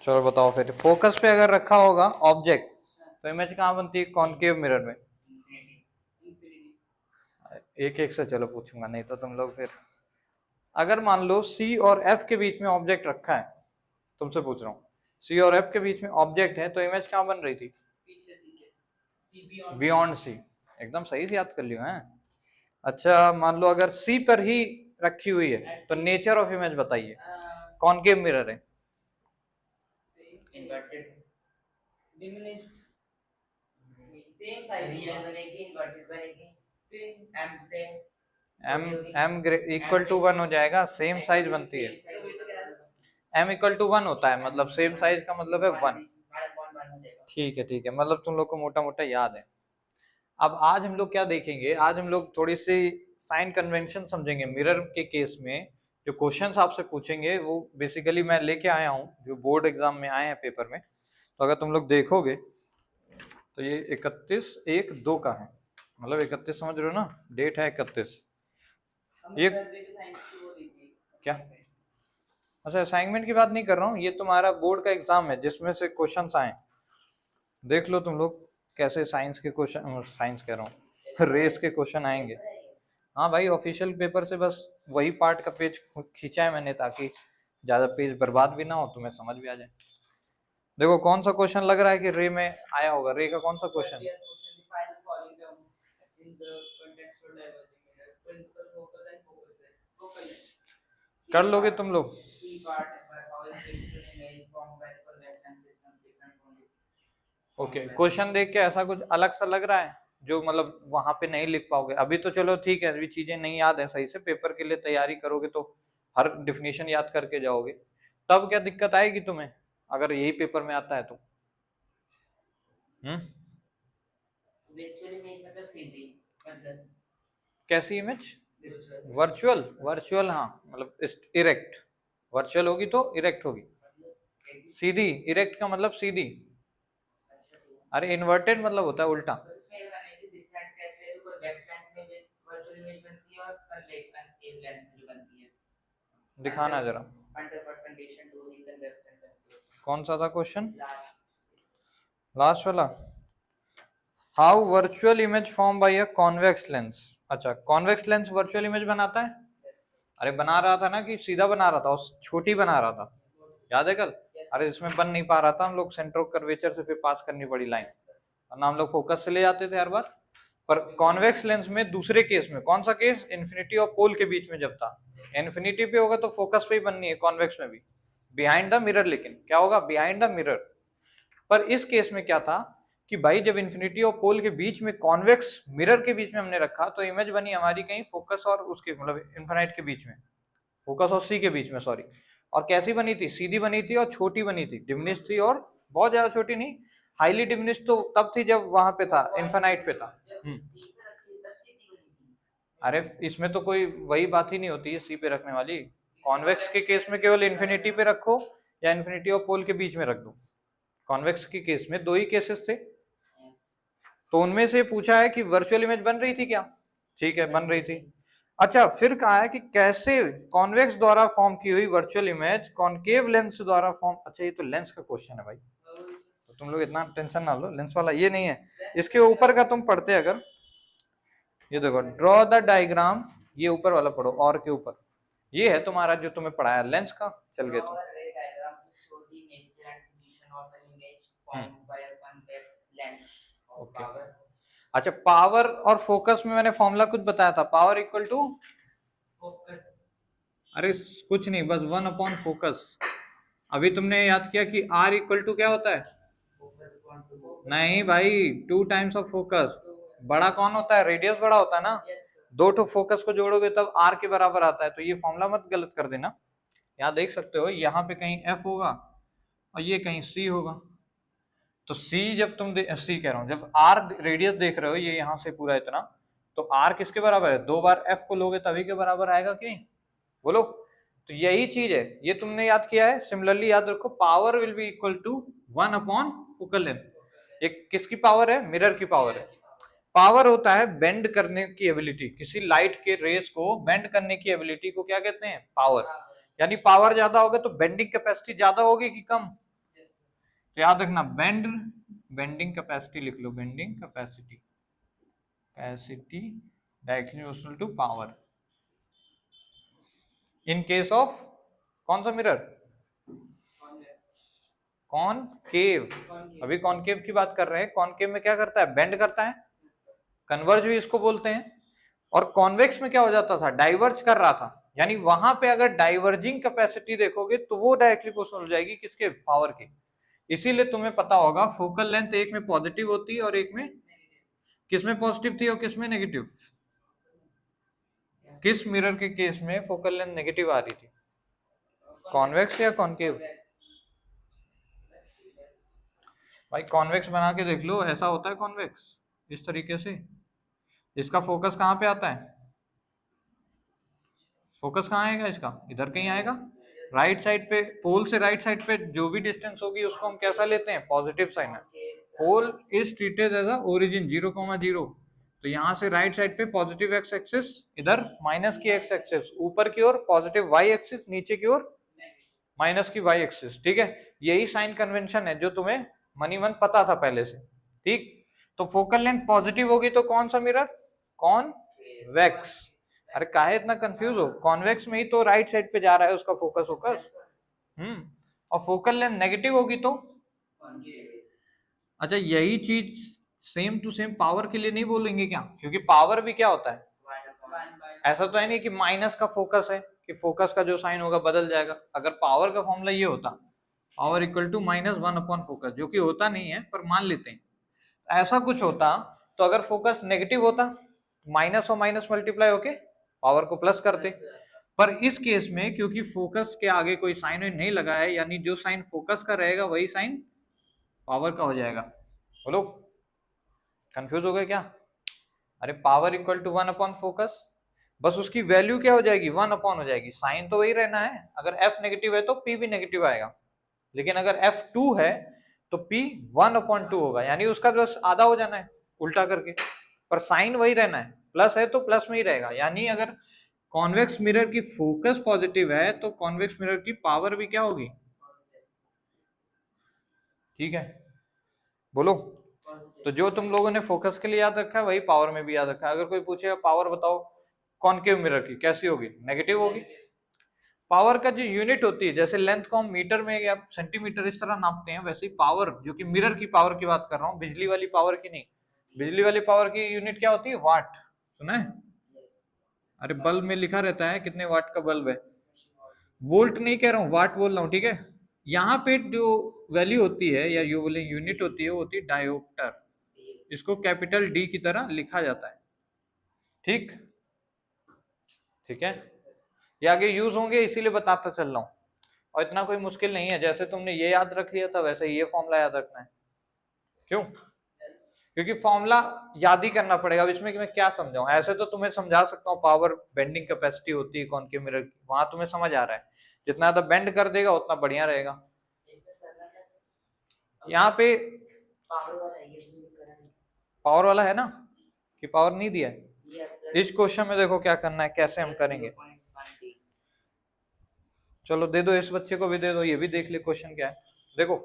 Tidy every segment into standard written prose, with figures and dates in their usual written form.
चलो बताओ फिर, फोकस पे अगर रखा होगा ऑब्जेक्ट तो इमेज कहाँ बनती है? कॉनकेव मिरर में। एक एक से चलो पूछूंगा, नहीं तो तुम लोग फिर। अगर मान लो सी और एफ के बीच में ऑब्जेक्ट रखा है, तुमसे पूछ रहा हूँ, सी और एफ के बीच में ऑब्जेक्ट है तो इमेज कहाँ बन रही थी? Beyond C. एकदम सही से याद कर लियो है। अच्छा मान लो अगर सी पर ही रखी हुई है तो नेचर ऑफ इमेज बताइए। कॉनकेव मिरर है। एम एम इक्वल टू 1 हो जाएगा, सेम साइज बनती है। एम इक्वल टू 1 होता है, मतलब सेम साइज का मतलब है 1। ठीक है, मतलब तुम लोग को मोटा मोटा याद है। अब आज हम लोग क्या देखेंगे, आज हम लोग थोड़ी सी साइन कन्वेंशन समझेंगे मिरर के केस में। जो क्वेश्चंस आपसे पूछेंगे वो बेसिकली मैं लेके आया हूँ, जो बोर्ड एग्जाम में आए हैं पेपर में। तो अगर तुम लोग देखोगे तो ये 31/1/2 का है, मतलब 31 समझ रहे हो ना, डेट है 31। ये क्या? अच्छा असाइनमेंट की बात नहीं कर रहा हूँ, ये तुम्हारा बोर्ड का एग्जाम है जिसमें से क्वेश्चंस आए। देख लो तुम लोग कैसे साइंस के क्वेश्चन, साइंस कह रहा हूँ रेस के क्वेश्चन आएंगे। हाँ भाई, ऑफिशियल पेपर से बस वही पार्ट का पेज खींचा है मैंने, ताकि ज्यादा पेज बर्बाद भी ना हो, तुम्हें समझ भी आ जाए। देखो कौन सा क्वेश्चन लग रहा है कि रे में आया होगा, रे का कौन सा क्वेश्चन? कर लोगे तुम लोग? ओके, क्वेश्चन देख के ऐसा कुछ अलग सा लग रहा है जो मतलब वहां पे नहीं लिख पाओगे अभी? तो चलो ठीक है, अभी चीजें नहीं याद है सही से, पेपर के लिए तैयारी करोगे तो हर डिफिनेशन याद करके जाओगे। तब क्या दिक्कत आएगी तुम्हें अगर यही पेपर में आता है तो? कैसी इमेज? वर्चुअल? वर्चुअल हाँ, मतलब इरेक्ट। वर्चुअल होगी तो इरेक्ट होगी। सीधी? इरेक्ट का मतलब सीधी। अरे इन्वर्टेड मतलब होता है उल्टा। दिखाना जरा, कौन सा था क्वेश्चन? लास्ट वाला। How virtual image form by a convex lens. अच्छा, कॉन्वेक्स लेंस वर्चुअल इमेज बनाता है? अरे बना रहा था ना, कि सीधा बना रहा था और छोटी बना रहा था, याद है कल? अरे इसमें बन नहीं पा रहा था, हम लोग सेंटर ऑफ कर्वेचर से फिर पास करनी पड़ी लाइन, वरना हम लोग फोकस से ले जाते थे हर बार। पर कॉन्वेक्स लेंस में दूसरे केस में, कौन सा केस? इन्फिनिटी और पोल के बीच में जब था। इन्फिनिटी पे होगा तो फोकस पे ही बननी है, कॉन्वेक्स में भी बिहाइंड द मिरर, लेकिन क्या होगा? Behind the mirror. पर इस केस में क्या था कि भाई जब इन्फिनिटी और पोल के बीच में, कॉन्वेक्स मिरर के बीच में हमने रखा तो इमेज बनी हमारी कहीं फोकस और उसके मतलब इन्फिनाइट के बीच में, फोकस और सी के बीच में, सॉरी। और कैसी बनी थी? सीधी बनी थी और छोटी बनी थी, डिमिनिश थी, और बहुत ज्यादा छोटी नहीं, हाईली डिमिनिश तो तब थी जब वहां पे था, इन्फिनाइट पे था। अरे इसमें तो कोई वही बात ही नहीं होती है सी पे रखने वाली। कॉन्वेक्स के केस में केवल इन्फिनिटी पे रखो या इन्फिनिटी और पोल के बीच में रख दो। कॉन्वेक्स के केस में दो ही केसेस थे, तो उनमें से पूछा है कि वर्चुअल इमेज बन रही थी क्या? ठीक है, बन रही थी। अच्छा फिर कहा है कि कैसे कॉन्वेक्स द्वारा फॉर्म की हुई वर्चुअल इमेज कॉनकेव लेंस द्वारा फॉर्म। अच्छा ये तो लेंस का क्वेश्चन है भाई, तो तुम लोग इतना टेंशन ना लो, लेंस वाला ये नहीं है। इसके ऊपर का तुम पढ़ते अगर, ये देखो ड्रॉ द डायग्राम, ये ऊपर वाला पढ़ो, और के ऊपर ये है तुम्हारा जो तुम्हें पढ़ाया लेंस का, चल गए तुम। ओके, अच्छा पावर और फोकस में मैंने फॉर्मूला कुछ बताया था, पावर इक्वल टू फोकस। अरे कुछ नहीं, बस 1/फोकस। अभी तुमने याद किया कि R इक्वल टू क्या होता है? नहीं भाई, 2 टाइम्स ऑफ फोकस। बड़ा कौन होता है? रेडियस बड़ा होता है ना। दो ठो फोकस को जोड़ोगे तब R के बराबर आता है, तो ये फॉर्मूला मत गलत कर देना। यहाँ देख सकते हो, यहाँ पे कहीं F होगा और ये कहीं C होगा। तो C जब तुम C कह रहा हूँ, जब R रेडियस देख रहे हो ये यहाँ से पूरा इतना, तो R किसके बराबर है? 2 बार F को लोगे तभी के बराबर आएगा कि नहीं? बोलो। तो यही चीज है, ये तुमने याद किया है। सिमिलरली याद रखो, power will be equal to 1/फोकल लेंथ। एक किसकी पावर है? मिरर की पावर है। पावर होता है बेंड करने की एबिलिटी, किसी लाइट के रेस को बेंड करने की एबिलिटी को क्या कहते हैं? पावर। यानी पावर ज्यादा होगा तो बेंडिंग कैपेसिटी ज्यादा होगी कि कम? तो याद रखना बेंडिंग कैपेसिटी लिख लो, bending capacity directly proportional to power in case of कौन सा मिरर, कॉनकेव। अभी कॉनकेव की बात कर रहे हैं। कॉनकेव में क्या करता है, बेंड करता है, कन्वर्ज भी इसको बोलते हैं। और कॉन्वेक्स में क्या हो जाता था, डाइवर्ज कर रहा था। यानी वहां पे अगर डाइवर्जिंग कैपेसिटी देखोगे तो वो डायरेक्टली प्रोपोर्शनल हो जाएगी किसके, पावर के। इसीलिए तुम्हें पता होगा फोकल लेंथ एक में पॉजिटिव होती है और एक में, किसमें पॉजिटिव थी और किसमें नेगेटिव, किस मिरर के केस में फोकल लेंथ नेगेटिव आ रही थी, कॉन्वेक्स या कॉनकेव। भाई कॉन्वेक्स बना के देख लो, ऐसा होता है कॉन्वेक्स इस तरीके से। इसका फोकस कहाँ पे आता है, फोकस कहाँ आएगा इसका, इधर कहीं आएगा, राइट साइड पे, पोल से राइट साइड पे जो भी डिस्टेंस होगी उसको हम कैसा लेते हैं, पॉजिटिव साइन है। Pole is treated as a origin 0,0, तो यहाँ से राइट साइड पे पॉजिटिव एक्स एक्सिस, इधर माइनस की एक्स एक्सिस, ऊपर की ओर पॉजिटिव वाई एक्सिस, नीचे की ओर माइनस की वाई एक्सिस। ठीक है, यही साइन कन्वेंशन है जो तुम्हें मनी मन पता था पहले से। ठीक, तो फोकल लेंथ पॉजिटिव होगी तो कौन सा मिरर, कॉन्वेक्स। अरे काहे इतना कंफ्यूज हो, कॉन्वेक्स में ही तो राइट साइड पे जा रहा है उसका फोकस। और फोकल लेंथ नेगेटिव होगी तो, अच्छा यही चीज सेम टू सेम पावर के लिए नहीं बोलेंगे क्या, क्योंकि पावर भी क्या होता है, ऐसा तो है नहीं कि माइनस का फोकस है कि फोकस का जो साइन होगा बदल जाएगा। अगर पावर का फॉर्मूला ये होता, पावर इक्वल टू -1/फोकस, जो कि होता नहीं है पर मान लेते हैं, ऐसा कुछ होता तो अगर फोकस नेगेटिव होता, माइनस और माइनस मल्टीप्लाई होके पावर को प्लस करते। पर इस केस में क्योंकि फोकस के आगे कोई साइन नहीं लगा है, यानी जो साइन फोकस का रहेगा वही साइन पावर का हो जाएगा। बोलो, कंफ्यूज हो गए क्या। अरे पावर इक्वल टू 1/फोकस, बस उसकी वैल्यू क्या हो जाएगी, 1 हो जाएगी, साइन तो वही रहना है। अगर एफ नेगेटिव है तो पी भी नेगेटिव आएगा, लेकिन अगर एफ 2 है तो पी 1/2 होगा, यानी उसका बस आधा हो जाना है उल्टा करके, पर साइन वही रहना है, प्लस है तो प्लस में ही रहेगा। यानी अगर कॉन्वेक्स मिरर की फोकस पॉजिटिव है तो कॉन्वेक्स मिरर की पावर भी क्या होगी, ठीक है। बोलो, तो जो तुम लोगों ने फोकस के लिए याद रखा है वही पावर में भी याद रखा है। अगर कोई पूछेगा पावर बताओ कॉनकेव मिरर की, कैसी होगी, नेगेटिव होगी। पावर का जो यूनिट होती है, जैसे लेंथ को हम मीटर में या सेंटीमीटर इस तरह नापते हैं, वैसे ही पावर, जो कि मिरर की पावर की बात कर रहा हूँ, बिजली वाली पावर की नहीं। बिजली वाली पावर की यूनिट क्या होती है, वाट, सुना है। अरे बल्ब में लिखा रहता है कितने वाट का बल्ब है, वोल्ट नहीं कह रहा हूँ, वाट बोल रहा हूँ, ठीक है। यहाँ पे जो वैल्यू होती है या यू बोले यूनिट होती है, वो होती है डायोप्टर। इसको कैपिटल डी की तरह लिखा जाता है। ठीक, ठीक है, ये आगे यूज होंगे इसीलिए बताता चल रहा हूँ। और इतना कोई मुश्किल नहीं है, जैसे तुमने ये याद रख लिया था वैसे ये फॉर्मूला याद रखना है। क्यों, क्योंकि फॉर्मूला याद ही करना पड़ेगा। अब इसमें कि मैं क्या समझाऊं, ऐसे तो तुम्हें समझा सकता हूँ, पावर बेंडिंग कैपेसिटी होती है कॉनकेव मिरर की, वहां तुम्हें समझ आ रहा है। जितना ज्यादा बेंड कर देगा उतना बढ़िया रहेगा। यहाँ पे पावर वाला है ना, कि पावर नहीं दिया है। इस क्वेश्चन में देखो क्या करना है, कैसे हम करेंगे। चलो दे दो, इस बच्चे को भी दे दो, ये भी देख ले क्वेश्चन क्या है। देखो,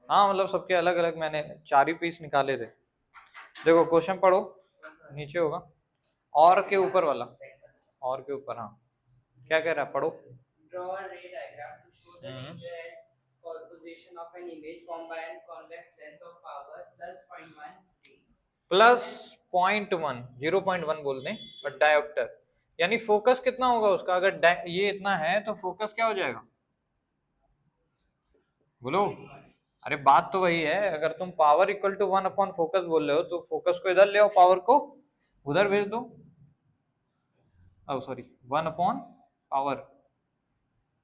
हाँ मतलब सबके अलग अलग, मैंने 4 ही पीस निकाले थे। देखो क्वेश्चन पढ़ो, नीचे होगा, और के ऊपर वाला, और के ऊपर, हाँ क्या कह रहा है, पढ़ो। Draw a ray diagram to show the nature and composition of an image formed by a convex lens of power +0.1 D. +0.1, 0.1 बोल दें, बट डायोप्टर, यानी फोकस कितना होगा उसका, अगर ये इतना है तो फोकस क्या हो जाएगा, बोलो। अरे बात तो वही है, अगर तुम पावर इक्वल टू 1/फोकस बोल रहे हो तो फोकस को इधर ले आओ, पावर को उधर भेज दो। ओ सॉरी, 1/पावर।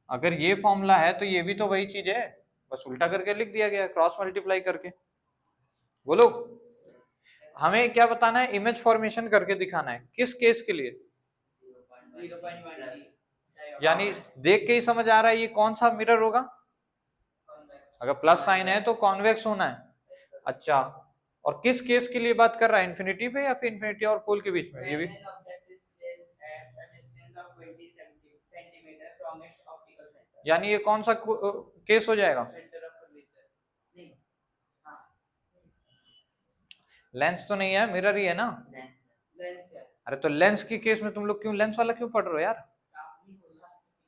अगर ये फॉर्मूला है तो ये भी तो वही चीज है, बस उल्टा करके लिख दिया गया, क्रॉस मल्टीप्लाई करके। बोलो, हमें क्या बताना है, इमेज फॉर्मेशन करके दिखाना है, किस केस के लिए, 0.1, यानी देख के ही समझ आ रहा है ये कौन सा मिरर होगा। अगर प्लस साइन है तो कॉन्वेक्स होना है। अच्छा, और किस केस के लिए बात कर रहा है, इन्फिनिटी पे या फिर इन्फिनिटी और पोल के बीच में, ये भी। यानी ये कौन सा केस हो जाएगा? लेंस तो नहीं है, मिरर ही है ना। अरे तो लेंस की केस में तुम लोग क्यों लेंस वाला क्यों पढ़ रहे हो यार?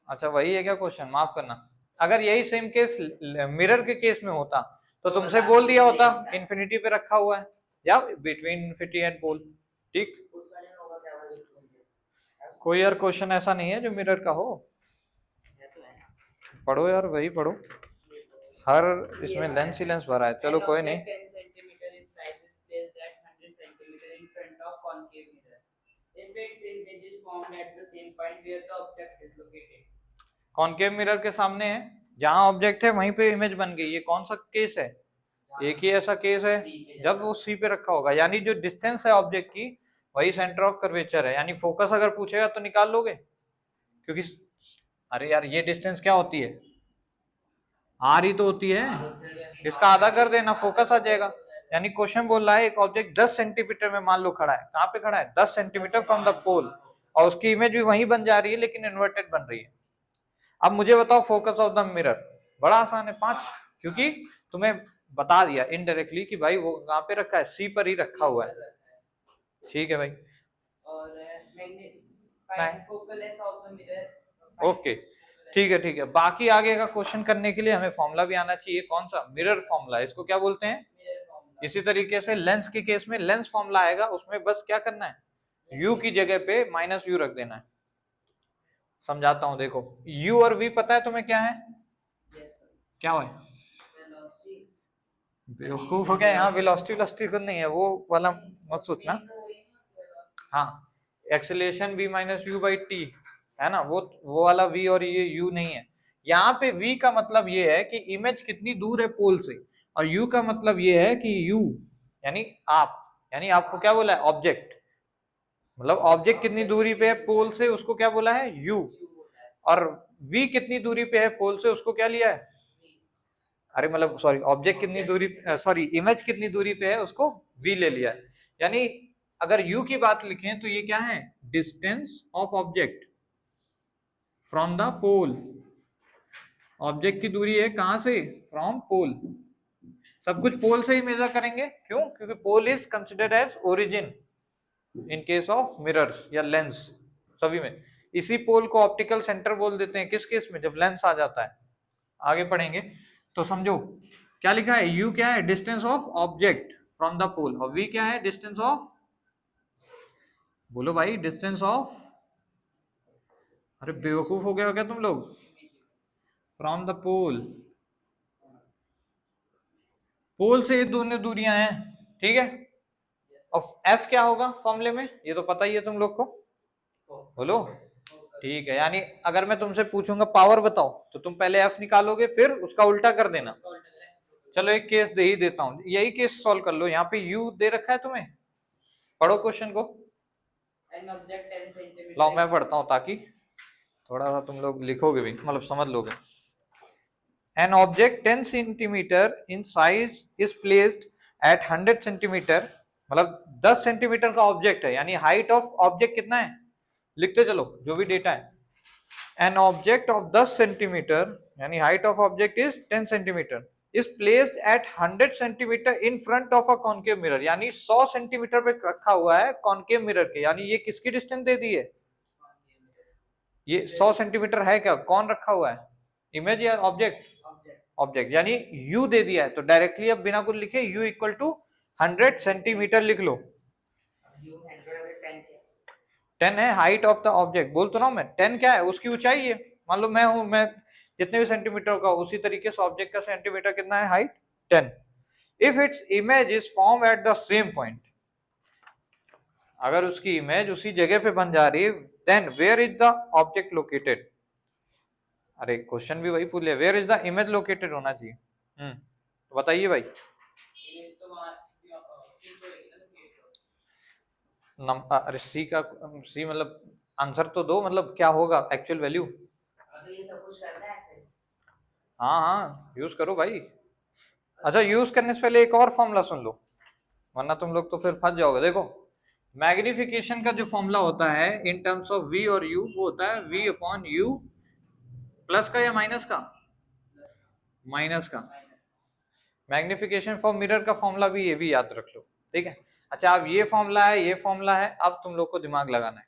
अच्छा वही है क्या क्वेश्चन? माफ करना। अगर यही सेम केस मिरर के केस में होता तो तुमसे बोल दिया होता इन्फिनिटी पे रखा हुआ है या बिटवीन इन्फिनिटी एंड पोल। ठीक, कोई यार क्वेश्चन ऐसा नहीं है जो मिरर का हो। पढ़ो यार, वही पढ़ो। हर इसमें लेंस ही लेंस भरा है। चलो कोई नहीं। कॉनकेव मिरर के सामने है, जहां ऑब्जेक्ट है वहीं पे इमेज बन गई। ये कौन सा केस है? एक ही ऐसा केस है जब वो सी पे रखा होगा, यानी जो डिस्टेंस है ऑब्जेक्ट की वही सेंटर ऑफ कर्वेचर है। यानी फोकस अगर पूछेगा तो निकाल लोगे, क्योंकि अरे यार ये डिस्टेंस क्या होती है? आर ही तो होती है। इसका आधा कर देना, फोकस आ जाएगा। यानी क्वेश्चन बोल रहा है एक ऑब्जेक्ट 10 सेंटीमीटर में मान लो खड़ा है। कहाँ पे खड़ा है? 10 सेंटीमीटर फ्रॉम द पोल, और उसकी इमेज भी वहीं बन जा रही है लेकिन इन्वर्टेड बन रही है। अब मुझे बताओ फोकस ऑफ द मिरर। बड़ा आसान है, 5। क्योंकि तुम्हें बता दिया इनडायरेक्टली कि भाई वो कहाँ पे रखा है, सी पर ही रखा हुआ है। ठीक है भाई। ओके ठीक है ठीक है। बाकी आगे का क्वेश्चन करने के लिए हमें फॉर्मूला भी आना चाहिए। कौन सा? Mirror formula. इसको क्या बोलते हैं? इसी तरीके से लेंस के केस में लेंस फॉर्मूला आएगा, उसमें बस क्या करना है, u की जगह पे माइनस यू रख देना है। समझाता हूं देखो, u और v पता है तुम्हें क्या है? क्या है? बेवकूफ हो गया, यहाँ वेलोसिटी वेलोसिटी कुछ नहीं है, वो वाला मत सोचना। हाँ, acceleration v minus you by T है ना, वो वाला v, और ये u नहीं है। यहाँ पे v का मतलब ये है कि इमेज कितनी दूर है पोल से, और u का मतलब ये है कि u यानी आप, यानी आपको क्या बोला है? ऑब्जेक्ट। मतलब ऑब्जेक्ट कितनी दूरी पे है पोल से, उसको क्या बोला है? u। और v कितनी दूरी पे है पोल से, उसको क्या लिया है? अरे मतलब सॉरी, ऑब्जेक्ट कितनी दूरी, सॉरी इमेज कितनी दूरी पे है उसको v ले लिया है। यानी अगर u की बात लिखें तो ये क्या है? Distance of object from the pole. Object की दूरी है कहां से? From pole. सब कुछ पोल से ही मेजर करेंगे, क्यों? क्योंकि pole is considered as origin in case of mirrors या लेंस, सभी में। इसी पोल को ऑप्टिकल सेंटर बोल देते हैं, किस केस में? जब लेंस आ जाता है। आगे पढ़ेंगे तो समझो क्या लिखा है। u क्या है? Distance of object from the pole, और v क्या है? डिस्टेंस ऑफ, बोलो भाई, डिस्टेंस ऑफ, अरे बेवकूफ हो गए हो क्या तुम लोग? फ्रॉम द पोल। पोल से ये दोनों दूरियां हैं, ठीक है। और f क्या होगा फॉर्मूले में? ये तो पता ही है तुम लोग को, बोलो। ठीक है, यानी अगर मैं तुमसे पूछूंगा पावर बताओ, तो तुम पहले f निकालोगे फिर उसका उल्टा कर देना। चलो एक केस दे ही देता हूं, यही केस सॉल्व कर लो। यहाँ पे u दे रखा है तुम्हें, पढ़ो क्वेश्चन को। लाओ मैं पढ़ता हूँ ताकि थोड़ा सा तुम लोग लिखोगे भी, मतलब समझ लोगे। An object 10 centimeter in size is placed at 100 centimeter, मतलब 10 सेंटीमीटर का ऑब्जेक्ट है, यानी हाइट ऑफ ऑब्जेक्ट कितना है? लिखते चलो जो भी डेटा है। An object of 10 सेंटीमीटर, यानी height of object is 10 centimetre, is placed at 100 centimetre in front of a concave mirror, यानी 100 सेंटीमीटर पे रखा हुआ है कॉनकेव मिरर के। यानी ये किसकी डिस्टेंस दे दी है? ये 100 सेंटीमीटर है क्या? कौन रखा हुआ है? इमेज या ऑब्जेक्ट? ऑब्जेक्ट। यानी u दे दिया है, तो डायरेक्टली अब बिना कुछ लिखे u इक्वल टू 100 सेंटीमीटर लिख लो। 10 है हाइट ऑफ द ऑब्जेक्ट, बोल तो रहा हूं मैं। 10 क्या है? उसकी ऊंचाई है। मान लो मैं हूं, मैं जितने भी सेंटीमीटर का, उसी तरीके से ऑब्जेक्ट का सेंटीमीटर कितना है? Height 10। If its image is form at the same point, अगर उसकी इमेज उसी जगह पे बन जा रही है, then where is the object located? अरे क्वेश्चन भी वही पूछ लिया, where is the image located होना चाहिए। तो बताइए भाई। अरे सी का, सी मतलब आंसर तो दो, मतलब क्या होगा एक्चुअल वैल्यू? हाँ हाँ यूज करो भाई। अच्छा यूज करने से पहले एक और फॉर्मूला सुन लो, वरना तुम लोग तो फिर फंस जाओगे। देखो मैग्निफिकेशन का जो फॉर्मूला होता है इन टर्म्स ऑफ v और u, वो होता है v अपॉन u प्लस का या माइनस का? माइनस का। मैग्निफिकेशन फॉर मिरर का फॉर्मूला भी ये भी याद रख लो, ठीक है। अच्छा, अब ये फॉर्मूला है, ये फॉर्मूला है, अब तुम लोग को दिमाग लगाना है।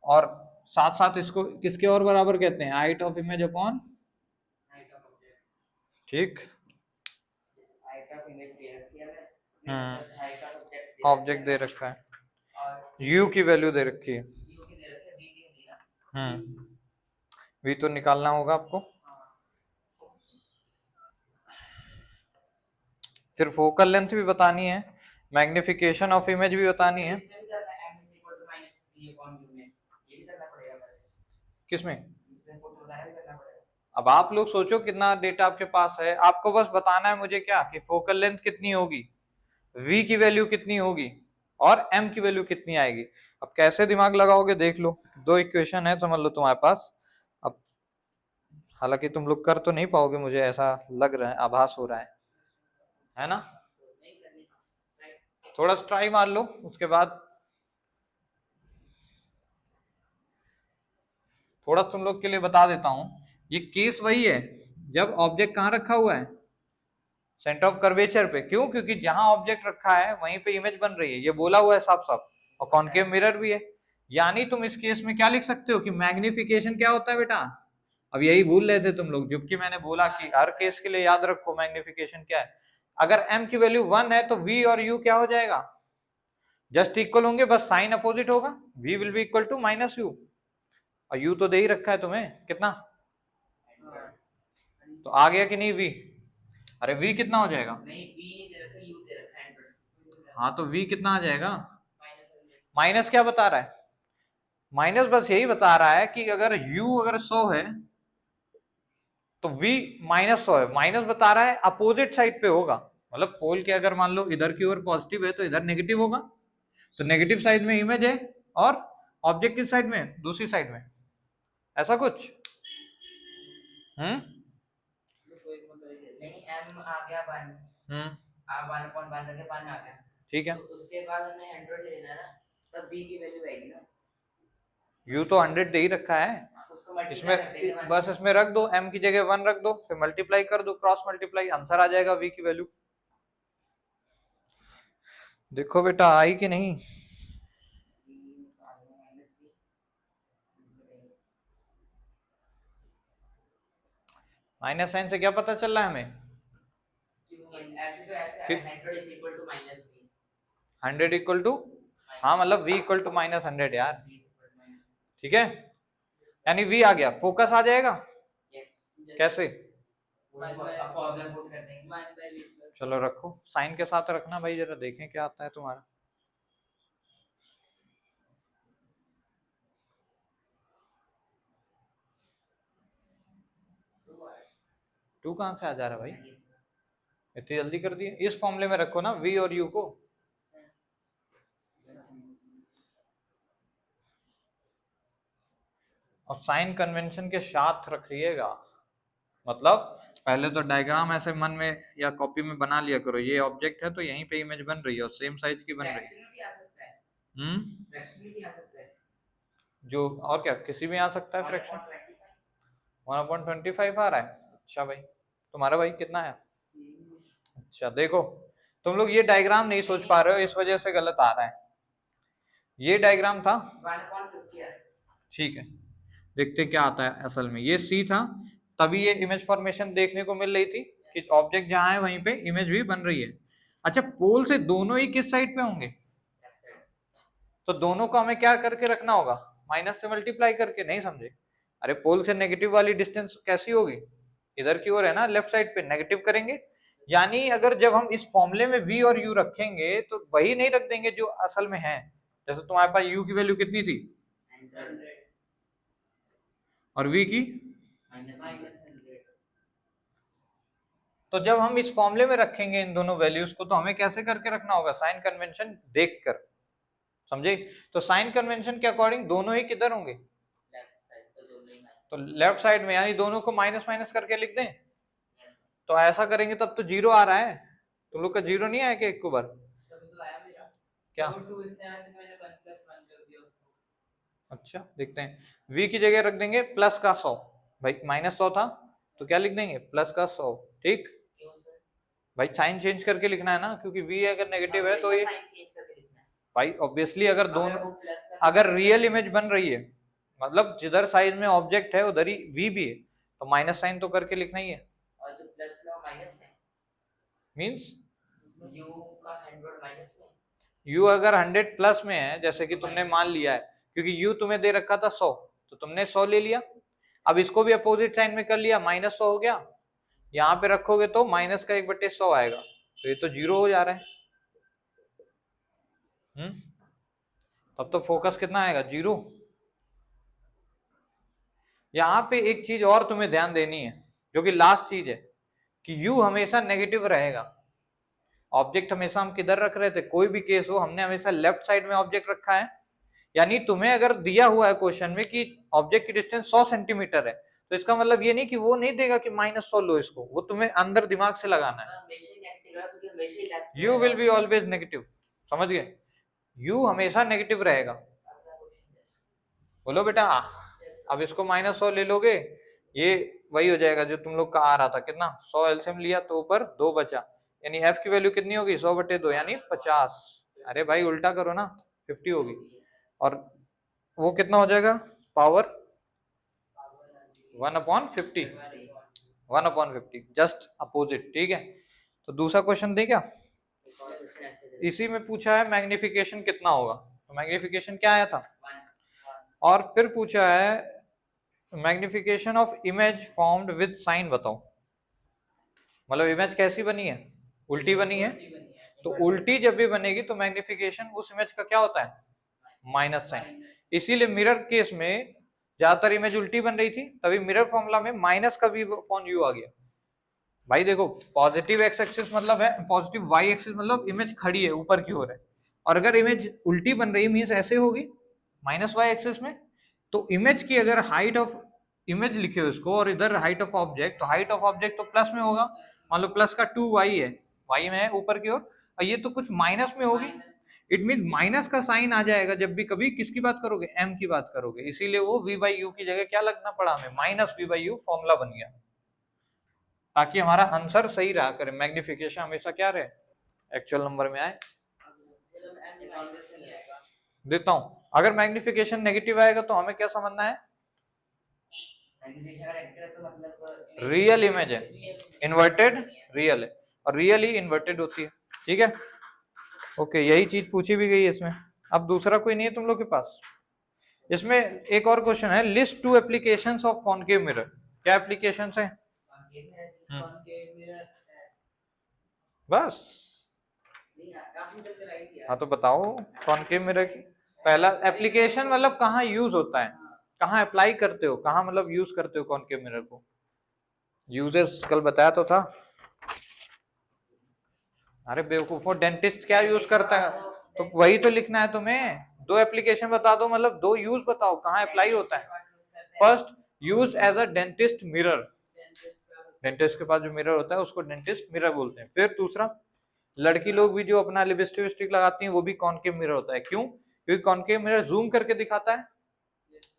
और साथ साथ इसको किसके और बराबर कहते हैं? हाइट ऑफ इमेज अपॉन, ठीक, ऑब्जेक्ट दे रखा है, यू की वैल्यू दे रखी है, वी तो निकालना होगा आपको। फिर फोकल लेंथ भी बतानी है, मैग्निफिकेशन ऑफ इमेज भी बतानी है। किसमें? अब आप लोग सोचो कितना डेटा आपके पास है, आपको बस बताना है मुझे क्या कि फोकल लेंथ कितनी होगी, v की वैल्यू कितनी होगी और m की वैल्यू कितनी आएगी। अब कैसे दिमाग लगाओगे देख लो, दो इक्वेशन है समझ लो तुम्हारे पास। अब हालांकि तुम लोग कर तो नहीं पाओगे, मुझे ऐसा लग रहा है, आभास हो रहा है ना? थोड़ा ट्राई मार लो, उसके बाद थोड़ा तुम लोग के लिए बता देता हूं। ये केस वही है जब ऑब्जेक्ट कहाँ रखा हुआ है, सेंटर ऑफ कर्वेचर पे। क्यों? क्योंकि जहां ऑब्जेक्ट रखा है वहीं पे इमेज बन रही है, ये बोला हुआ है साफ साफ, और कॉनकेव मिरर भी है। यानी तुम इस केस में क्या लिख सकते हो कि मैग्निफिकेशन क्या होता है बेटा। अब यही भूल रहे थे तुम लोग, जबकि मैंने बोला कि हर केस के लिए याद रखो मैग्निफिकेशन क्या है। अगर m की वैल्यू 1 है तो v और u क्या हो जाएगा, जस्ट इक्वल होंगे, बस साइन अपोजिट होगा, v will be equal to minus u, और u तो दे ही रखा है तुम्हें कितना, तो आ गया कि नहीं v? अरे v कितना हो जाएगा? नहीं, v नहीं दे रखा, u दे रखा है। हाँ तो v कितना आ जाएगा? माइनस क्या बता रहा है? माइनस बस यही बता रहा है कि अगर u अगर 100 है तो v -100 है। माइनस बता रहा है अपोजिट साइड पे होगा, मतलब पोल के अगर मान लो इधर की ओर पॉजिटिव है तो इधर नेगेटिव होगा, तो नेगेटिव साइड में इमेज है और ऑब्जेक्ट किस साइड में? दूसरी साइड में, ऐसा कुछ। हम्म नहीं, m आ गया 1, आप 1/1 करके 1 आ गया, ठीक है। तो उसके बाद हमें 100 ले लेना ना, तब v की वैल्यू आएगी ना। u तो 100 दे ही रखा है, इसमें बस इसमें रख दो, m की जगह 1 रख दो, फिर मल्टीप्लाई कर दो, क्रॉस मल्टीप्लाई, आंसर आ जाएगा v की वैल्यू। देखो बेटा आई कि नहीं? माइनस साइन से क्या पता चल रहा है हमें? ऐसे तो ऐसे 100 is equal to minus v, 100 equal to, हाँ मतलब v इक्वल टू -100 यार, ठीक है। यानी v आ गया, फोकस आ जाएगा। कैसे? चलो रखो, साइन के साथ रखना भाई, जरा देखें क्या आता है तुम्हारा। टू कहां से आ जा रहा है भाई, इतनी जल्दी कर दिए। इस फॉर्मूले में रखो ना v और u को, और साइन कन्वेंशन के साथ रखिएगा। मतलब पहले तो डायग्राम ऐसे मन में या कॉपी में बना लिया करो, ये ऑब्जेक्ट है तो यहीं पे इमेज बन रही है और सेम साइज की बन रही है। जो और क्या किसी में आ सकता है फ्रैक्शन, 1/25 आ रहा है। अच्छा भाई, तुम्हारा भाई कितना है? अच्छा देखो, तुम लोग ये डायग्राम नहीं सोच पा रहे हो, इस वजह से गलत आ रहा है। ये डायग्राम था, ठीक है, देखते क्या आता है असल में। ये सी था, तभी ये इमेज फॉर्मेशन देखने को मिल रही थी कि ऑब्जेक्ट जहां है वहीं पे इमेज भी बन रही है। अच्छा, पोल से दोनों ही किस साइड पे होंगे? तो दोनों को हमें क्या करके रखना होगा? माइनस से मल्टीप्लाई करके, नहीं समझे? अरे पोल से नेगेटिव वाली डिस्टेंस कैसी होगी, इधर की ओर है ना, लेफ्ट साइड पे नेगेटिव करेंगे। यानी अगर जब हम इस फॉर्मूले में v और u रखेंगे तो वही नहीं रख देंगे जो असल में है। जैसे तुम्हारे पास u की वैल्यू कितनी थी और v की, तो जब हम इस फॉर्मूले में रखेंगे इन दोनों वैल्यूज को तो हमें कैसे करके रखना होगा? साइन कन्वेंशन देखकर, समझे? तो साइन कन्वेंशन के अकॉर्डिंग दोनों ही किधर होंगे? तो लेफ्ट साइड में, यानी दोनों को माइनस माइनस करके लिख दें। तो ऐसा करेंगे तब तो जीरो आ रहा है, तुम लोग का जीरो नहीं आया क्या एक को बार? क्या? अच्छा देखते हैं, v की जगह रख देंगे प्लस का 100, भाई -100 था तो क्या लिख देंगे प्लस का 100, ठीक। भाई साइन चेंज करके लिखना है ना, क्योंकि v अगर नेगेटिव है तो ये भाई ऑब्वियसली अगर दोनों अगर रियल इमेज बन रही है, मतलब जिधर साइड में ऑब्जेक्ट है उधर ही v भी है, तो माइनस साइन तो करके लिखना ही है। और जो प्लस में माइनस में मींस u का 100 माइनस में, u अगर 100 प्लस में है, जैसे कि तुमने मान लिया है, क्योंकि u तुम्हें दे रखा था 100, तो तुमने 100 ले लिया, अब इसको भी अपोजिट साइन में कर लिया, -100 हो गया, यहाँ पे रखोगे तो माइनस का 1/100 आएगा, तो ये तो 0 हो जा रहा है। तब तो फोकस कितना आएगा 0। यहाँ पे एक चीज और तुम्हें ध्यान देनी है, जो कि लास्ट चीज है, कि u हमेशा नेगेटिव रहेगा। ऑब्जेक्ट हमेशा हम किधर रख रहे थे, कोई भी केस हो हमने हमेशा लेफ्ट साइड में ऑब्जेक्ट रखा है, यानी तुम्हें अगर दिया हुआ है क्वेश्चन में कि ऑब्जेक्ट की डिस्टेंस 100 सेंटीमीटर है, तो इसका मतलब ये नहीं कि वो नहीं देगा कि -100 लो इसको, वो तुम्हें अंदर दिमाग से लगाना है। You will be always negative, समझ गए, यू हमेशा नेगेटिव रहेगा। बोलो बेटा, अब इसको -100 ले लोगे, ये वही हो जाएगा जो तुम लोग का आ रहा था, कितना 100 एलसीएम लिया तो ऊपर 2 बचा, यानी f की वैल्यू कितनी होगी 100/2 यानी 50। अरे भाई उल्टा करो ना, 50 होगी, और वो कितना हो जाएगा पावर 1/50, 1/50 जस्ट अपोजिट, ठीक है। तो दूसरा क्वेश्चन दे क्या, इसी में पूछा है मैग्निफिकेशन कितना होगा, तो मैग्निफिकेशन क्या आया था, और फिर पूछा है magnification of image formed with sign बताओ, मतलब इमेज कैसी बनी है, उल्टी बनी है, तो उल्टी जब भी बनेगी तो मैग्निफिकेशन उस इमेज का क्या होता है माइनस साइन, इसीलिए मिरर केस में ज्यादातर इमेज उल्टी बन रही थी, तभी मिरर फॉर्मूला में माइनस का v अपॉन u आ गया। भाई देखो पॉजिटिव एक्स एक्सिस मतलब है, पॉजिटिव वाई एक्सिस मतलब इमेज खड़ी है ऊपर की ओर है, और अगर इमेज उल्टी बन रही मीन्स ऐसे होगी -y एक्सिस में, तो इमेज की अगर हाइट ऑफ इमेज लिखे हो इसको और इधर हाइट ऑफ ऑब्जेक्ट, तो हाइट ऑफ ऑब्जेक्ट तो प्लस में होगा, मान लो प्लस का 2y है, y में है ऊपर की ओर, और ये तो कुछ माइनस में होगी, इट मीन माइनस का साइन आ जाएगा जब भी कभी किसकी बात करोगे m की बात करोगे, इसीलिए वो v/u की जगह क्या लगना पड़ा हमें -v/u फॉर्मूला बन गया, ताकि हमारा आंसर सही रहा करे, मैग्निफिकेशन हमेशा क्या रहे एक्चुअल नंबर में आए। देता हूं, अगर मैग्निफिकेशन नेगेटिव आएगा तो हमें क्या समझना है, रियल इमेज है, इन्वर्टेड रियल है, और रियल ही इन्वर्टेड होती है, ठीक है। ओके यही चीज पूछी भी गई है इसमें। अब दूसरा कोई नहीं है तुम लोग के पास, इसमें एक और क्वेश्चन है, list 2 applications of concave mirror, क्या एप्लीकेशंस हैं बस, हाँ तो बताओ कॉनकेव मिरर की, पहला एप्लीकेशन मतलब कहाँ यूज होता है, कहाँ अप्लाई करते हो, कहाँ मतलब यूज करते हो कॉनकेव मिरर को, यूजेस कल बताया तो था। अरे बेवकूफो, डेंटिस्ट क्या यूज करता है, तो वही तो लिखना है तुम्हें, 2 एप्लीकेशन बता दो, मतलब 2 यूज बताओ कहाँ अप्लाई होता है। First use as a dentist mirror, dentist के पास जो मिरर होता है उसको डेंटिस्ट मिरर बोलते हैं। फिर दूसरा, लड़की लोग भी जो अपना लिपस्टिक विस्टिक लगाती हैं वो भी कॉनकेव मिरर होता है, क्यों, क्योंकि कॉनकेव मिरर जूम करके दिखाता है।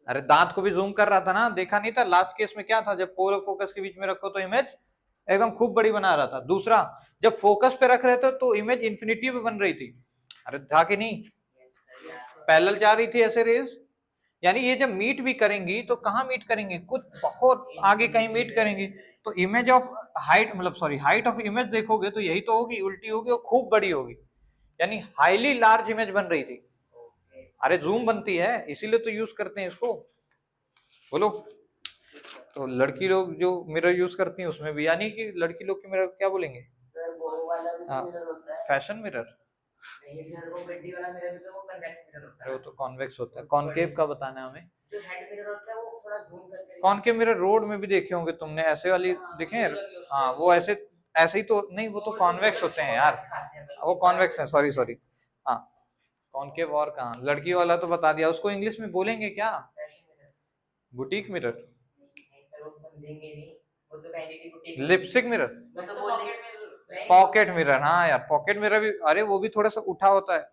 अरे दांत को भी जूम कर रहा था ना, देखा नहीं था लास्ट केस में क्या था, जब पोल फोकस के बीच में रखो तो इमेज एकदम खूब बड़ी बना रहा था। दूसरा, जब फोकस पे रख रहे थे तो इमेज इंफिनिटी पे बन रही थी, अरे था कि नहीं, पैरेलल जा रही थी ऐसे रेज, यानी ये जब मीट भी करेंगी तो कहाँ मीट करेंगे, कुछ बहुत आगे कहीं मीट करेंगी, तो इमेज ऑफ हाइट मतलब सॉरी हाइट ऑफ इमेज देखोगे तो यही तो होगी, उल्टी होगी और खूब बड़ी होगी, यानी हाईली लार्ज इमेज बन रही थी। अरे जूम बनती है इसीलिए तो यूज करते हैं इसको, बोलो। तो लड़की लोग जो मिरर यूज करती हैं उसमें भी, यानी कि लड़की लोग के मिरर क्या बोलेंगे, फैशन मिरर, वो तो कॉन्वेक्स होता है, कॉनकेव का बताना है हमें, जो हेड मिरर होता है वो थोड़ा जूम करके, कॉनकेव मिरर रोड में भी देखे होंगे तुमने, ऐसे वाली देखे हैं, हाँ वो ऐसे ऐसे ही तो नहीं, वो तो कॉन्वेक्स होते हैं यार, वो कॉन्वेक्स है, सॉरी सॉरी, हाँ कॉनकेव और कहाँ, लड़की वाला तो बता दिया, उसको इंग्लिश में बोलेंगे क्या, boutique mirror, lipstick mirror, pocket mirror, हाँ यार पॉकेट मिरर भी, अरे वो भी थोड़ा सा उठा होता है,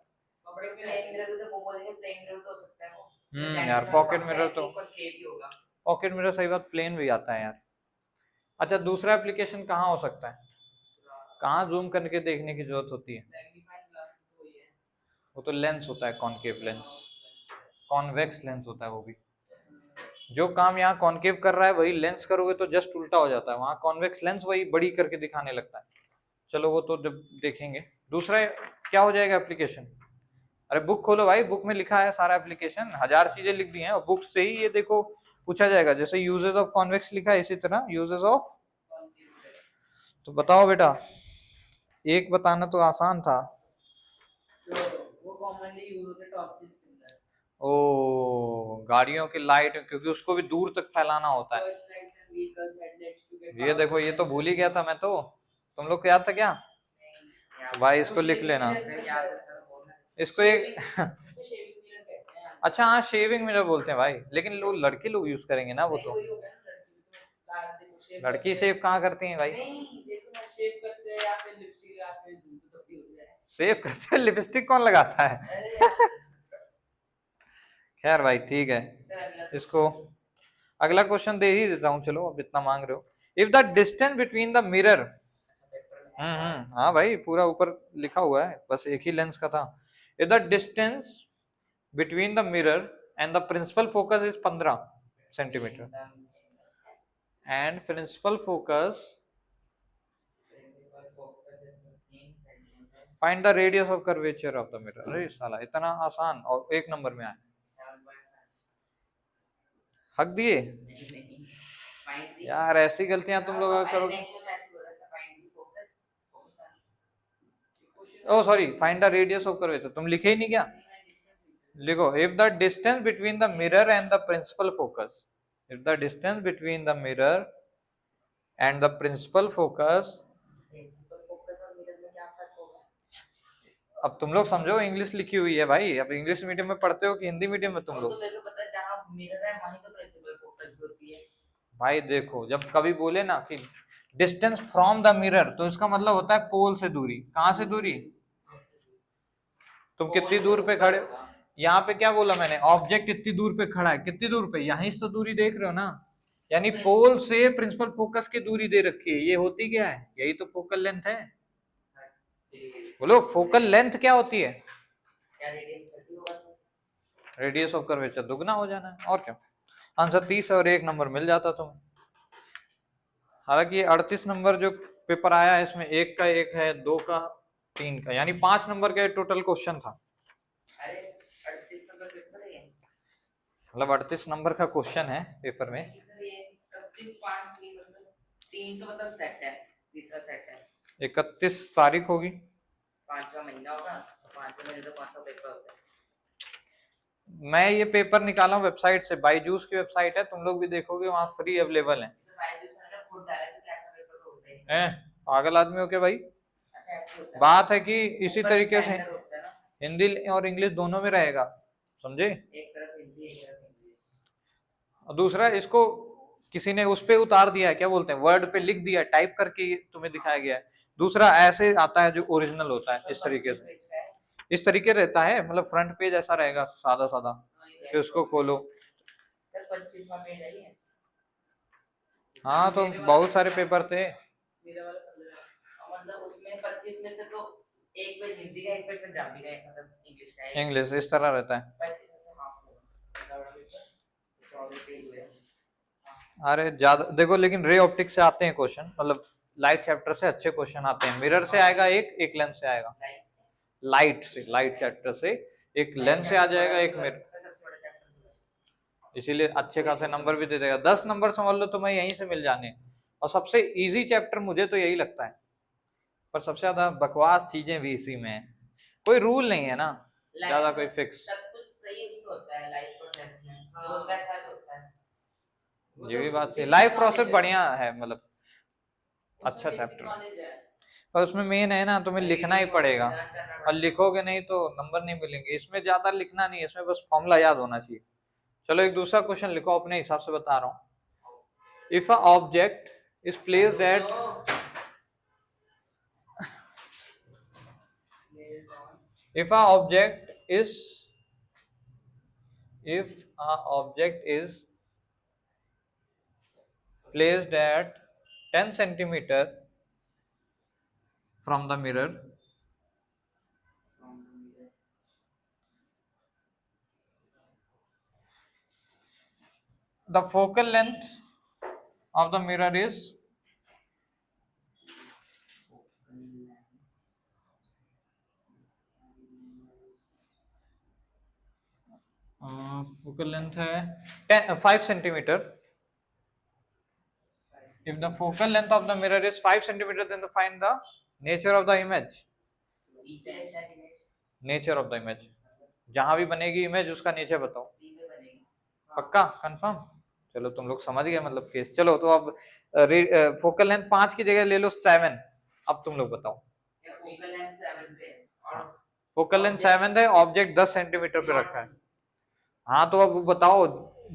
यार पॉकेट मिरर तो कॉनकेव भी होगा। पॉकेट मिरर सही बात प्लेन भी आता है यार। अच्छा दूसरा एप्लीकेशन कहाँ हो सकता है, कहाँ जूम करके देखने की जरूरत होती है? मैग्नीफाइंग ग्लास तो वही है। वो तो लेंस होता है, कॉनकेव लेंस, कॉन्वेक्स लेंस होता है वो भी। जो काम यहाँ कॉनकेव कर रहा है वही लेंस करोगे तो जस्ट उल्टा हो जाता है, वहां कॉन्वेक्स लेंस वही बड़ी करके दिखाने लगता है। चलो वो तो जब देखेंगे। दूसरा क्या हो जाएगा एप्लीकेशन? अरे बुक खोलो भाई, बुक में लिखा है सारा एप्लीकेशन, हजार चीजें लिख दी हैं और बुक से ही ये देखो पूछा जाएगा। जैसे यूजेस ऑफ कॉन्वेक्स लिखा है इसी तरह यूजेस ऑफ, तो बताओ बेटा, एक बताना तो आसान था। तो वो कॉमनली यूज होते टॉर्चेस के अंदर। ओ गाड़ियों की लाइट, क्योंकि उसको भी दूर तक फैलाना होता है। Search lights and vehicles headlights to get ये देखो ये तो भूल ही गया था मैं तो, तुम लोग को याद था क्या? तो भाई इसको लिख लेना, इसको एक इसे शेविंग मिरर कहते हैं। अच्छा हाँ शेविंग मिरर बोलते हैं भाई, लेकिन लोग लड़के लोग यूज करेंगे ना वो तो। वही हो गया ना, लड़की भी तो लाल देखो शेव लड़की शेव कहाँ करती हैं भाई? नहीं देखो ना, शेव करते हैं या फिर लिपस्टिक या फिर जूते तो भी हो जाए। शेव करते हैं, लिपस्टिक कौन लगाता है? अरे यार खैर भाई ठीक है, सर अगला इसको अगला क्वेश्चन दे ही देता हूँ, चलो अब इतना मांग रहे हो। If the distance between the mirror, अच्छा पेपर में है। हाँ भाई पूरा ऊपर लिखा हुआ है, बस एक ही लेंस का था। If the distance between the mirror and the principal focus is 15 centimetre and principal focus, find the radius of curvature of the mirror. अरे साला इतना आसान और एक नंबर में आया, हक दिए यार। ऐसी गलतियां तुम लोग अगर करोगे, oh sorry find the radius of curvature, तुम लिखे ही नहीं क्या? लिखो if the distance between the mirror and the principal focus, if the distance between the mirror and the principal focus. Principal focus और मिरर में क्या फर्क होगा? अब तुम लोग समझो, इंग्लिश लिखी हुई है भाई, अब इंग्लिश मीडियम में पढ़ते हो कि हिंदी मीडियम में तुम वो लोग? तो मेरे को पता है, जहाँ मिरर है वहीं तो प्रिंसिपल फोकस भी होती है। भाई देखो जब कभी बोले ना कि डिस्टेंस फ्रॉम द मिरर, तो इसका मतलब होता है पोल से दूरी। कहां से दूरी? तुम कितनी दूर पे खड़े, यहाँ पे क्या बोला मैंने, ऑब्जेक्ट इतनी दूर पे खड़ा है, कितनी दूर पे, यहीं से तो दूरी देख रहे हो ना, यानी पोल से प्रिंसिपल फोकस की दूरी दे रखी है, ये होती क्या है? यही तो फोकल लेंथ है। बोलो फोकल लेंथ क्या होती है? रेडियस ऑफ कर्वेचर दुगना हो जाना है, और क्या। आंसर 30 और 1 नंबर मिल जाता तुम्हें। हालांकि ये 38 नंबर जो पेपर आया है इसमें एक का एक है, दो का, तीन का, यानी 5 नंबर का टोटल क्वेश्चन था। अरे 38 नंबर पेपर है, मतलब 38 नंबर का क्वेश्चन है पेपर में। सर ये 31 5 नहीं, मतलब 3 तो मतलब सेट है, तीसरा सेट है। 31 तारीख होगी, 5वां महीना होगा, 5वें महीने तो 500 पेपर होता है। मैं ये पेपर निकाला हूँ वेबसाइट से, बाईजूस की वेबसाइट है, तुम लोग भी देखोगे वहां फ्री अवेलेबल है। तो बायजूस ने खुद डाला तो कैसा पेपर तो होता ही नहीं। हैं पागल आदमी हो क्या भाई? अच्छा ऐसे होता है, बात है कि इसी ऊपर तरीके से स्टैंडर्ड होता है ना, हिंदी और इंग्लिश दोनों में रहेगा, समझे? एक तरफ हिंदी एक तरफ इंग्लिश। और दूसरा इसको किसी ने उस पे उतार दिया है, क्या बोलते हैं, वर्ड पे लिख दिया, टाइप करके तुम्हें दिखाया गया है। दूसरा ऐसे आता है जो ओरिजिनल होता है, इस तरीके से, इस तरीके रहता है, मतलब फ्रंट पेज ऐसा रहेगा सादा सादा, फिर उसको खोलो। सर 25वां पेज है ये। हाँ तो बहुत सारे पेपर थे। मेरा वाला 15 मतलब उसमें 25 में से तो एक पेज हिंदी का, एक पेज पंजाबी का, एक मतलब इंग्लिश का है। इंग्लिश इस तरह रहता है। 25 में से हाफ होगा बड़ा पेपर, 24 पेज हुए। अरे ज्यादा देखो, लेकिन रे ऑप्टिक से आते हैं क्वेश्चन, मतलब लाइट चैप्टर से अच्छे क्वेश्चन आते हैं। मिरर से आएगा एक, एक लेंस से आएगा, लाइट से, लाइट चैप्टर से एक लेंस से आ जाएगा, एक मिरर, इसीलिए अच्छे खासे नंबर भी दे देगा। 10 नंबर समझ लो तुम्हें यहीं से मिल जाने। और सबसे इजी चैप्टर मुझे तो यही लगता है, पर सबसे ज्यादा बकवास चीजें भी इसी में है। कोई रूल नहीं है ना ज्यादा, कोई फिक्स। सब कुछ सही उसमें होता है लाइफ प्रोसेस में, वो कैसा होता है ये भी बात है, लाइफ प्रोसेस बढ़िया है, मतलब अच्छा चैप्टर। और उसमें मेन है ना, तुम्हें लिखना ही पड़ेगा, और लिखोगे नहीं तो नंबर नहीं मिलेंगे। इसमें ज्यादा लिखना नहीं है, इसमें बस फॉर्मूला याद होना चाहिए। चलो एक दूसरा क्वेश्चन लिखो, अपने हिसाब से बता रहा हूँ। If a object is placed at, if a object is if a object is placed at 10 centimeter from the mirror, the focal length of the mirror is focal length है 5 centimeter. If the focal length of the mirror is 5 centimeter, then find the nature of the image. Nature of the image, जहां भी बनेगी image उसका nature बताओ. पक्का confirm? चलो तुम लोग समझ गए मतलब केस. चलो तो अब फोकल लेंथ 5 की जगह ले लो 7. अब तुम लोग बताओ. फोकल लेंथ 7 है, ऑब्जेक्ट 10 सेंटीमीटर पे रखा है. हाँ तो अब बताओ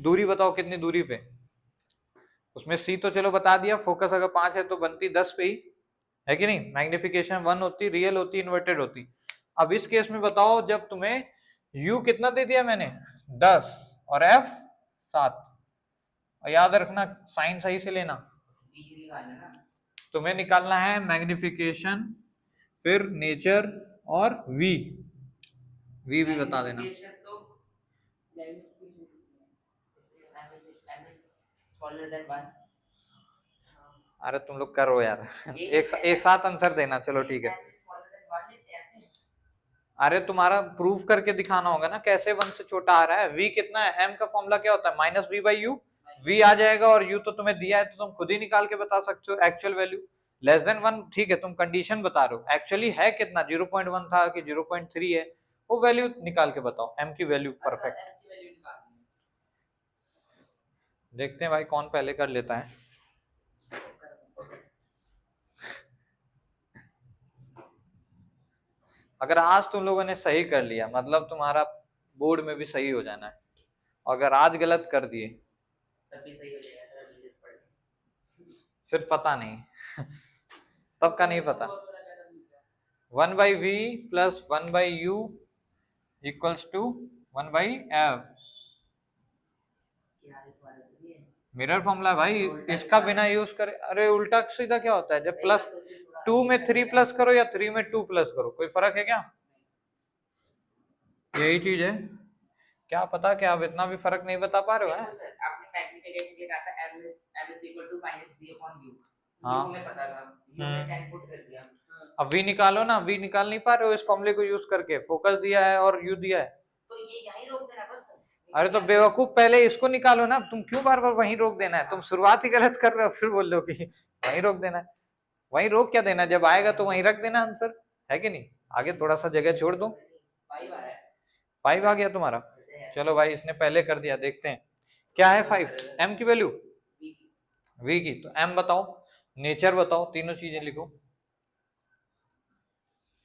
दूरी, बताओ कितनी दूरी पे. उसमें सी तो चलो बता दिया, फोकस अगर 5 है तो बनती 10 पे ही है कि नहीं. मैग्निफिकेशन 1 होती, रियल होती, इन्वर्टेड होती. अब इस केस में बताओ जब तुम्हें u कितना दे दिया मैंने 10 और f 7, और याद रखना साइन सही से लेना. तुम्हें निकालना है मैग्निफिकेशन, फिर नेचर और v भी बता देना. अरे तुम लोग करो यार. एक साथ आंसर देना. चलो ठीक है. अरे तुम्हारा प्रूफ करके दिखाना होगा ना कैसे 1 से छोटा आ रहा है. v कितना है, m का फॉर्मूला क्या होता है minus v by you. v आ जाएगा और u तो तुम्हें दिया है तो तुम खुद ही निकाल के बता सकते हो. एक्चुअल वैल्यू लेस देन 1, ठीक है तुम कंडीशन बता रहे हो. एक्चुअली है कितना, 0.1 था कि 0.3 है, वो वैल्यू निकाल के बताओ. m की वैल्यू परफेक्ट. देखते हैं भाई कौन पहले कर लेता है. अगर आज तुम लोगों ने सही कर लिया मतलब तुम्हारा बोर्ड में भी सही हो जाना है. अगर आज गलत कर दिए फिर पता नहीं. तब का नहीं पता. 1 by v plus 1 by u equals to 1 by f. Mirror formula भाई, इसका बिना यूज करे. अरे उल्टा सीधा क्या होता है, जब प्लस 2 में 3 प्लस करो या 3 में 2 प्लस करो, कोई फर्क है क्या? यही चीज है. क्या पता क्या आप इतना भी फर्क नहीं बता पा रहे हो. है आपने मैग्निफिकेशन लिखा था m is equal to minus v upon u. हाँ हमें पता था, हमने 10 पुट कर दिया. अब v निकालो ना. v निकाल नहीं पा रहे हो इस फॉर्मूले को यूज करके. फोकस दिया है और u दिया है तो ये यहीं रोक देना बस. अरे तो बेवकूफ पहले इसको निकालो ना. तुम क्यों बार बार वहीं रोक देना है. तुम शुरुआत ही गलत कर रहे हो फिर बोल रहे हो कि वहीं रोक देना है. वहीं रोक क्या देना, जब आएगा तो वहीं रख देना आंसर, है कि नहीं. आगे थोड़ा सा जगह छोड़ दो. 5 आ गया तुम्हारा. चलो भाई इसने पहले कर दिया, देखते हैं क्या है 5. m की वैल्यू v की, तो m बताओ, नेचर बताओ, तीनों चीजें लिखो.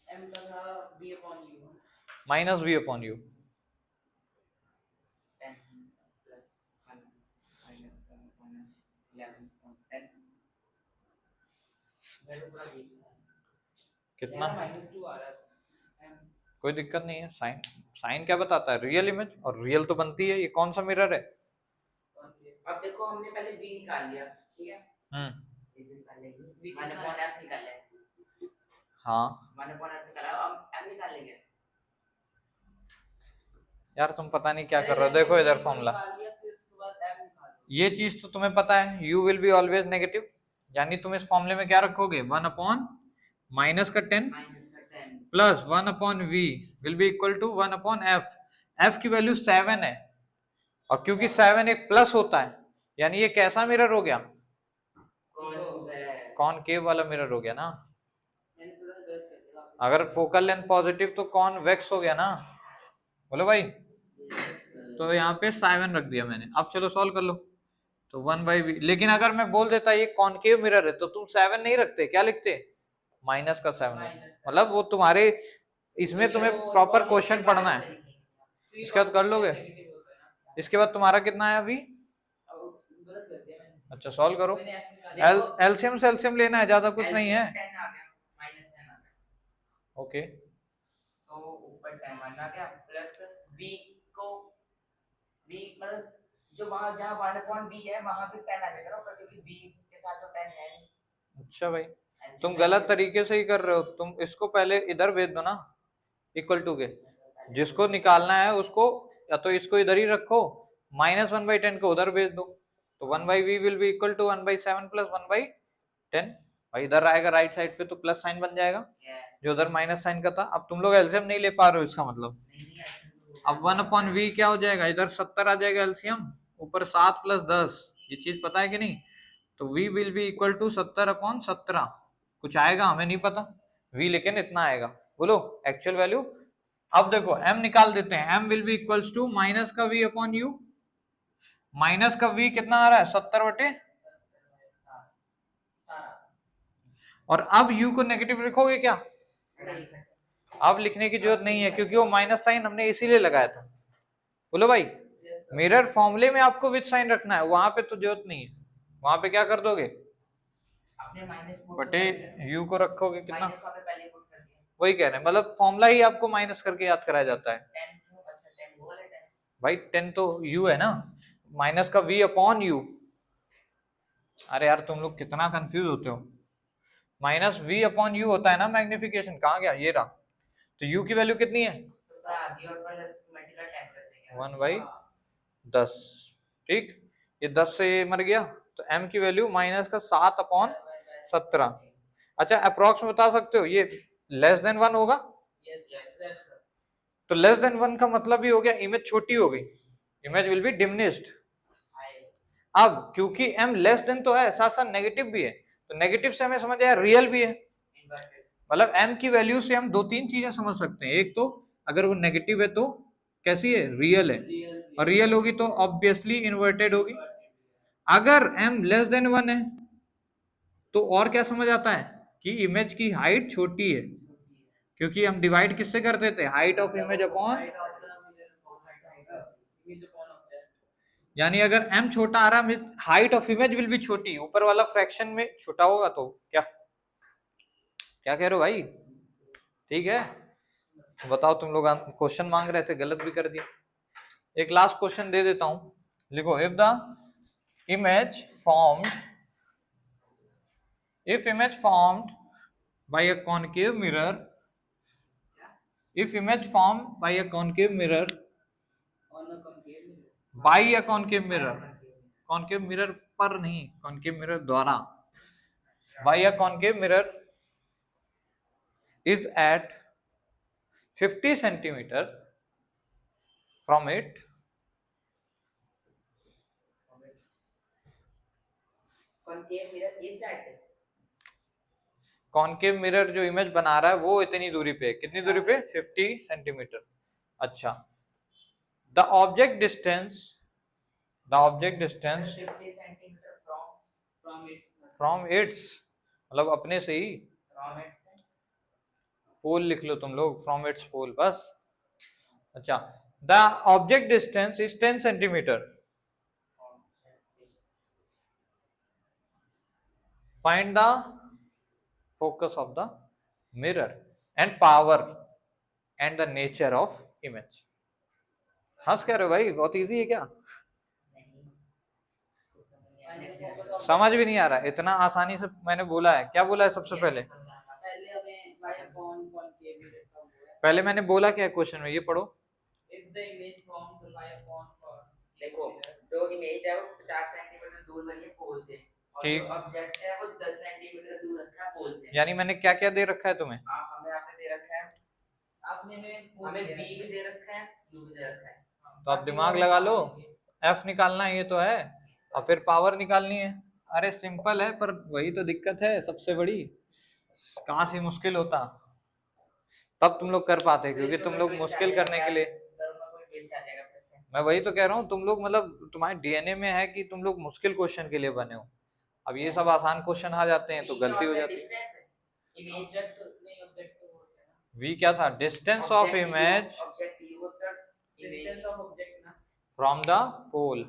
m का था v upon u minus v upon u. 10 plus 1 minus 11 कितना -2 आ रहा है. कोई दिक्कत नहीं है. साइन साइन क्या बताता है, रियल इमेज, और रियल तो बनती है. ये कौन सा मिरर है. अब देखो हमने पहले v निकाल लिया, ठीक है. मैंने अपॉन f निकाला है. हाँ मैंने अपॉन f निकाला, अब m निकाल लेंगे. यार तुम पता नहीं क्या कर रहे हो. देखो इधर फॉर्मूला, ये चीज तो तुम्हें पता है, u will be always negative, यानी तुम इस फॉर्मूले में क्या रखोगे 1 अपॉन माइनस का 10 plus 1 upon v will be equal to 1 upon f. f की वैल्यू 7 है, और क्योंकि 7 एक प्लस होता है, यानी ये कैसा मिरर हो गया, कॉनकेव वाला मिरर हो गया ना. अगर फोकल लेंथ पॉजिटिव तो कॉन्वेक्स हो गया ना. बोलो भाई. तो यहाँ पे 7 रख दिया मैंने. अब चलो सॉल्व कर लो. तो 1 बाई वी, लेकिन अगर मैं बोल देता ये कॉनकेव मिरर है तो तुम 7 नहीं रखते, क्या लिखते, माइनस का 7. मतलब वो तुम्हारे इसमें तुम्हें प्रॉपर क्वेश्चन पढ़ना है. इसके बाद कर लोगे. इसके बाद तुम्हारा कितना है अभी. अच्छा सॉल्व करो. एलसीएम से एलसीएम लेना है, ज्यादा कुछ नहीं है. ओके तो ऊपर 10 आ गया प्लस v को v मतलब जो वहां जहां 1/v है वहां पे 10 आ जाएगा ना ऊपर, क्योंकि v के साथ तो 10 है नहीं। अच्छा भाई, And तुम जो गलत वैसे तरीके से ही कर रहे हो, तुम इसको पहले इधर भेज दो ना, इक्वल टू के, जिसको निकालना है उसको या तो इसको इधर ही रखो, -1/10 को उधर भेज दो, तो 1/v will be equal to 1/7 plus 1/10। भाई इधर आएगा राइट साइड पे तो प्लस साइन बन जाएगा, जो उधर माइनस साइन का था। अब तुम लोग एलसीएम नहीं ले पा रहे हो, इसका मतलब अब 1/v क्या हो जाएगा, इधर 70 आ जाएगा एलसीएम, ऊपर 7 प्लस 10, ये चीज पता है कि नहीं? तो v will be equal to 70/17, कुछ आएगा हमें नहीं पता, v लेकिन इतना आएगा। बोलो एक्चुअल वैल्यू। अब देखो m निकाल देते हैं, m will be equals to minus का v अपॉन u, माइनस का v कितना आ रहा है 70/, और अब u को नेगेटिव लिखोगे क्या? अब लिखने की जरूरत नहीं है, क्योंकि वो माइनस साइन हमने इसीलिए लगाया था। बोलो भाई, मिरर फॉर्मूले में आपको विथ साइन रखना है, वहां पे तो जरूरत नहीं है, वहां पे क्या कर दोगे, आपने माइनस बटे u को रखोगे कितना, माइनस वहां पे पहले पुट कर दिया। वही कह रहे हैं, मतलब फॉर्मूला ही आपको माइनस करके याद कराया जाता है। 10 क्यों? अच्छा 10 वो वाला 10। भाई 10 तो u है ना, माइनस का v अपॉन u। अरे यार तुम लोग कितना कंफ्यूज होते हो, माइनस v अपॉन u होता है ना मैग्निफिकेशन, कहाँ गया, ये रहा। तो u की वैल्यू कितनी है, आगे और प्लस मल्टीप्लाई 10 कर देंगे 1/10। ठीक, ये 10 से ये मर गया, तो m की वैल्यू माइनस का 7/17। अच्छा अप्रोक्स बता सकते हो, ये लेस देन 1 होगा, तो लेस देन 1 का मतलब ही हो गया इमेज छोटी हो गई, इमेज विल बी डिमिनिश्ड। अब क्योंकि m लेस देन तो है, साथ साथ नेगेटिव भी है, तो नेगेटिव से हमें समझ आया रियल भी है, मतलब m की वैल्यू से हम दो तीन चीजें समझ सकते हैं। एक तो अगर वो नेगेटिव है तो कैसी है, रियल है, और रियल होगी तो ऑब्वियसली इन्वर्टेड होगी। अगर m लेस देन 1 है तो और क्या समझ आता है कि इमेज की हाइट छोटी है, क्योंकि हम डिवाइड किससे करते थे, हाइट ऑफ इमेज अपॉन, यानी अगर m छोटा आ रहा है height of image will be छोटी, ऊपर वाला फ्रैक्शन में छोटा होगा, तो क्या क्या कह रहे हो भाई, ठीक है? बताओ, तुम लोग क्वेश्चन मांग रहे थे, गलत भी कर दिया। एक लास्ट क्वेश्चन दे देता हूं, लिखो, if the image formed, if image formed by a concave mirror, if image formed by a concave mirror, by a concave mirror, concave mirror पर नहीं, concave mirror द्वारा, by a concave mirror is at 50 centimeter from it, concave mirror is at, concave mirror जो image बना रहा है वो इतनी दूरी पे, कितनी दूरी पे, 50 सेंटीमीटर। अच्छा, the object distance, the object distance 50 centimetre from its, मतलब अपने से ही, फ्रॉम इट से पोल लिख लो तुम लोग, फ्रॉम इट्स पोल बस। अच्छा, the object distance is 10 centimetre, find the focus of the mirror and power and the nature of image. हंस कह रहे हो भाई, बहुत इजी है क्या, समझ भी नहीं आ रहा, इतना आसानी से मैंने बोला है, क्या बोला है सबसे पहले, पहले मैंने बोला क्या क्वेश्चन में, ये पढ़ो, देखो जो इमेज है वो 50 सेंटीमीटर दूर बनी है पोल से, और ठीक, जो ऑब्जेक्ट है वो 10 सेंटीमीटर दूर रखा है पोल से। यानी मैंने क्या क्या दे रखा है तुम्हें, हमें आपने दे रखा है, आपने हमें v भी दे रखा है, u भी दे रखा है, तो आप दिमाग लगा लो, f निकालना है ये तो है, और फिर पावर निकालनी है। अरे सिंपल है, पर वही तो दिक्कत है सबसे बड़ी, काश ही मुश्किल होता, तब तुम लोग कर पाते, क्योंकि तुम लोग मुश्किल करने के लिए, मैं वही तो कह रहा हूँ, तुम लोग मतलब तुम्हारे डीएनए में है कि तुम लोग मुश्किल क्वेश्चन के लिए बने हो, अब ये सब आसान क्वेश्चन आ जाते हैं तो गलती हो जाती है। v क्या था, distance of image from the pole,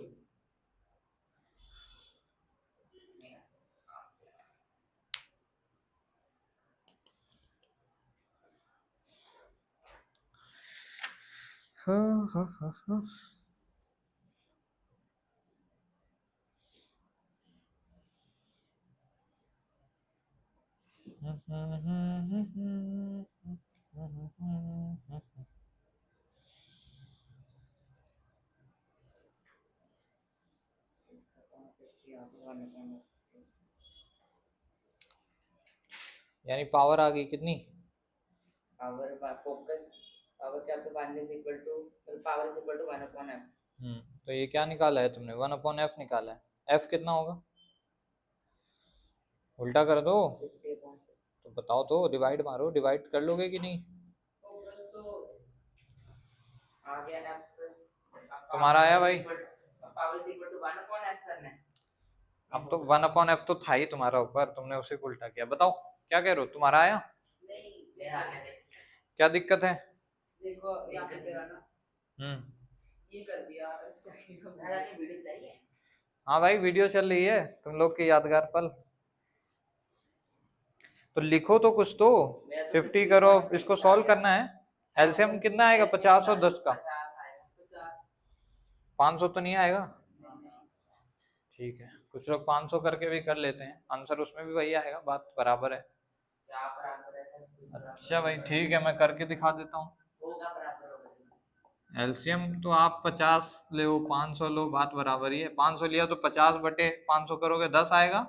यानी पावर आ गई कितनी? पावर फोकस पावर क्या तो 1 is equal to power is equal to 1 upon f. तो ये क्या निकाला है तुमने? 1 अपॉन एफ निकाला है। एफ कितना होगा? उल्टा कर दो 50/6। तो बताओ तो, डिवाइड मारो, डिवाइड कर लोगे कि नहीं? फोकस तो आ गया एफ से। तुम्हारा आया भाई? Power is equal to 1 upon f करना है। अब तो 1 अपॉन एफ तो था ही तुम्हारा ऊपर, तुमने उसी को उल्टा किया। बताओ क्या कह रहे हो? तुम्हारा आया? नहीं मेरा आ गया। क्या दिक्कत है? देखो यहाँ पे तेरा ना ये कर दिया वीडियो चाहिए। हाँ भाई वीडियो चल रही है, तुम लोग के यादगार पल। तो लिखो तो कुछ तो। 50 करो, इसको सॉल्व करना है। एलसीएम कितना आएगा 50 और 10 का? 500 तो नहीं आएगा? ठीक है, कुछ लोग 500 करके भी कर लेते हैं, आंसर उसमें भी वही आएगा, बात बराबर है। अच्छा भाई ठीक है, मैं करके दिखा देता हूँ। एलसीएम तो आप 50 ले 500 लो, बात बराबर ही है। 500 लिया तो 50 बटे 500 करोगे 10 आएगा,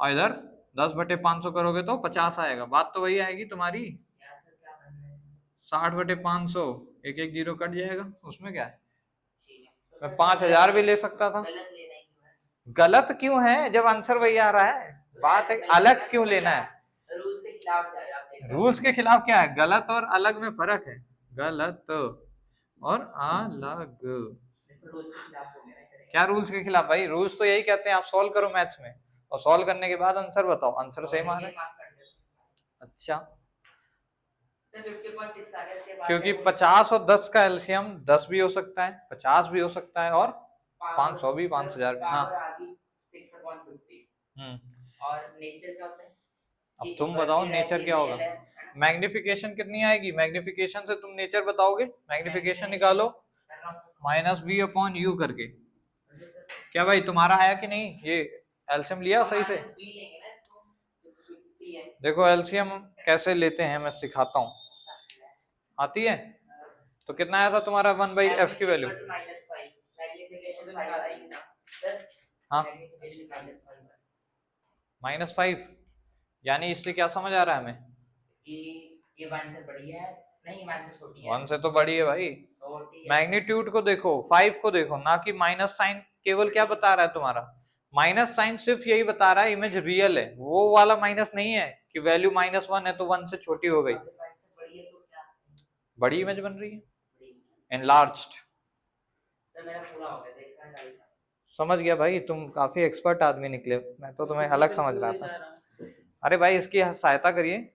और इधर 10 बटे 500 करोगे तो 50 आएगा, बात तो वही आएगी तुम्हारी। 60 बटे 500, एक एक जीरो कट जाएगा, उसमें क्या है। मैं 5000 भी ले सकता था। गलत क्यों है जब आंसर वही आ रहा है? बात है अलग क्यों लेना है? रूल्स के खिलाफ जा रहा है। रूल्स के खिलाफ क्या है? गलत और अलग में फर्क है, गलत और अलग। क्या रूल्स के खिलाफ भाई? रूल्स तो यही कहते हैं आप सॉल्व करो मैथ्स में, और सॉल्व करने के बाद आंसर बताओ, आंसर सेम आ रहा है। अच्छा, 50.6 आ गया, इसके बाद क्योंकि 50 और 10 का एलसीएम 10 भी हो सकता है, 50 भी हो सकता है, और 500 भी, 5000 भी। हाँ 6/50। और नेचर क्या होता है? अब तुम बताओ नेचर क्या होगा? मैग्निफिकेशन कितनी आएगी? मैग्निफिकेशन से तुम नेचर बताओगे, मैग्निफिकेशन निकालो -b अपॉन u करके। क्या भाई तुम्हारा आया कि नहीं? ये एलसीएम लिया सही से? देखो एलसीएम कैसे लेते हैं मैं सिखाता हूँ, आती है? तो कितना आया था तुम्हारा 1/f की वैल्यू? हाँ -5, यानी इससे क्या समझ आ रहा है हमें? ये 1 से बड़ी है, नहीं 1 से छोटी है। 1 से तो बड़ी है भाई। मैग्नीट्यूड को देखो, 5 को देखो, ना कि माइनस साइन। केवल क्या बता रहा है तुम्हारा? माइनस साइन सिर्फ यही बता रहा है इमेज रियल है, वो वाला माइनस नहीं है कि वैल्यू -1 है तो 1 से छोटी हो गई। बड़ी इमेज बन रही है, एनलार्ज्ड। समझ गया भाई, तुम काफी एक्सपर्ट आदमी निकले, मैं तो तुम्हें अलग समझ रहा था। अरे भाई इसकी सहायता करिए।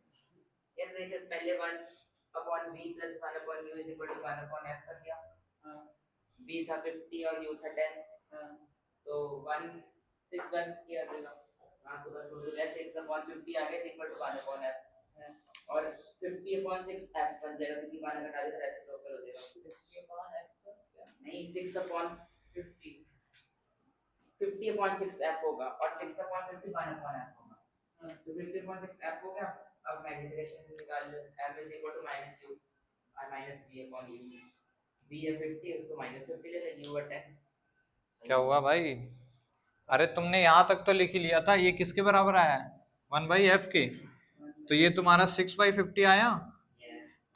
पहले 1 upon v plus 1 upon u is equal to 1 upon f कर दिया। v था 50 और u था 10, तो 1 6 1 किया देगा। हां तो बस हो गया, 6 अपॉन 50 आ गया is equal to 1 upon f, और 50 अपॉन 6 f बन जाएगा, क्योंकि 1 घटा देगा, ऐसे लोकल हो जाएगा। 60 अपॉन f नहीं 6 अपॉन 50, 50 अपॉन 6 f होगा, और 6 अपॉन 50 1 अपॉन f होगा। तो 50 अपॉन 6 f हो गया। अब मैग्निफिकेशन निकाल लो, m is equal to -u और -v अपॉन u। v है 50, उसको -50 ले लें, u है 10। क्या हुआ भाई? अरे तुमने यहाँ तक तो लिख ही लिया था, ये किसके बराबर आया है? 1/f के। तो ये तुम्हारा 6/50 आया,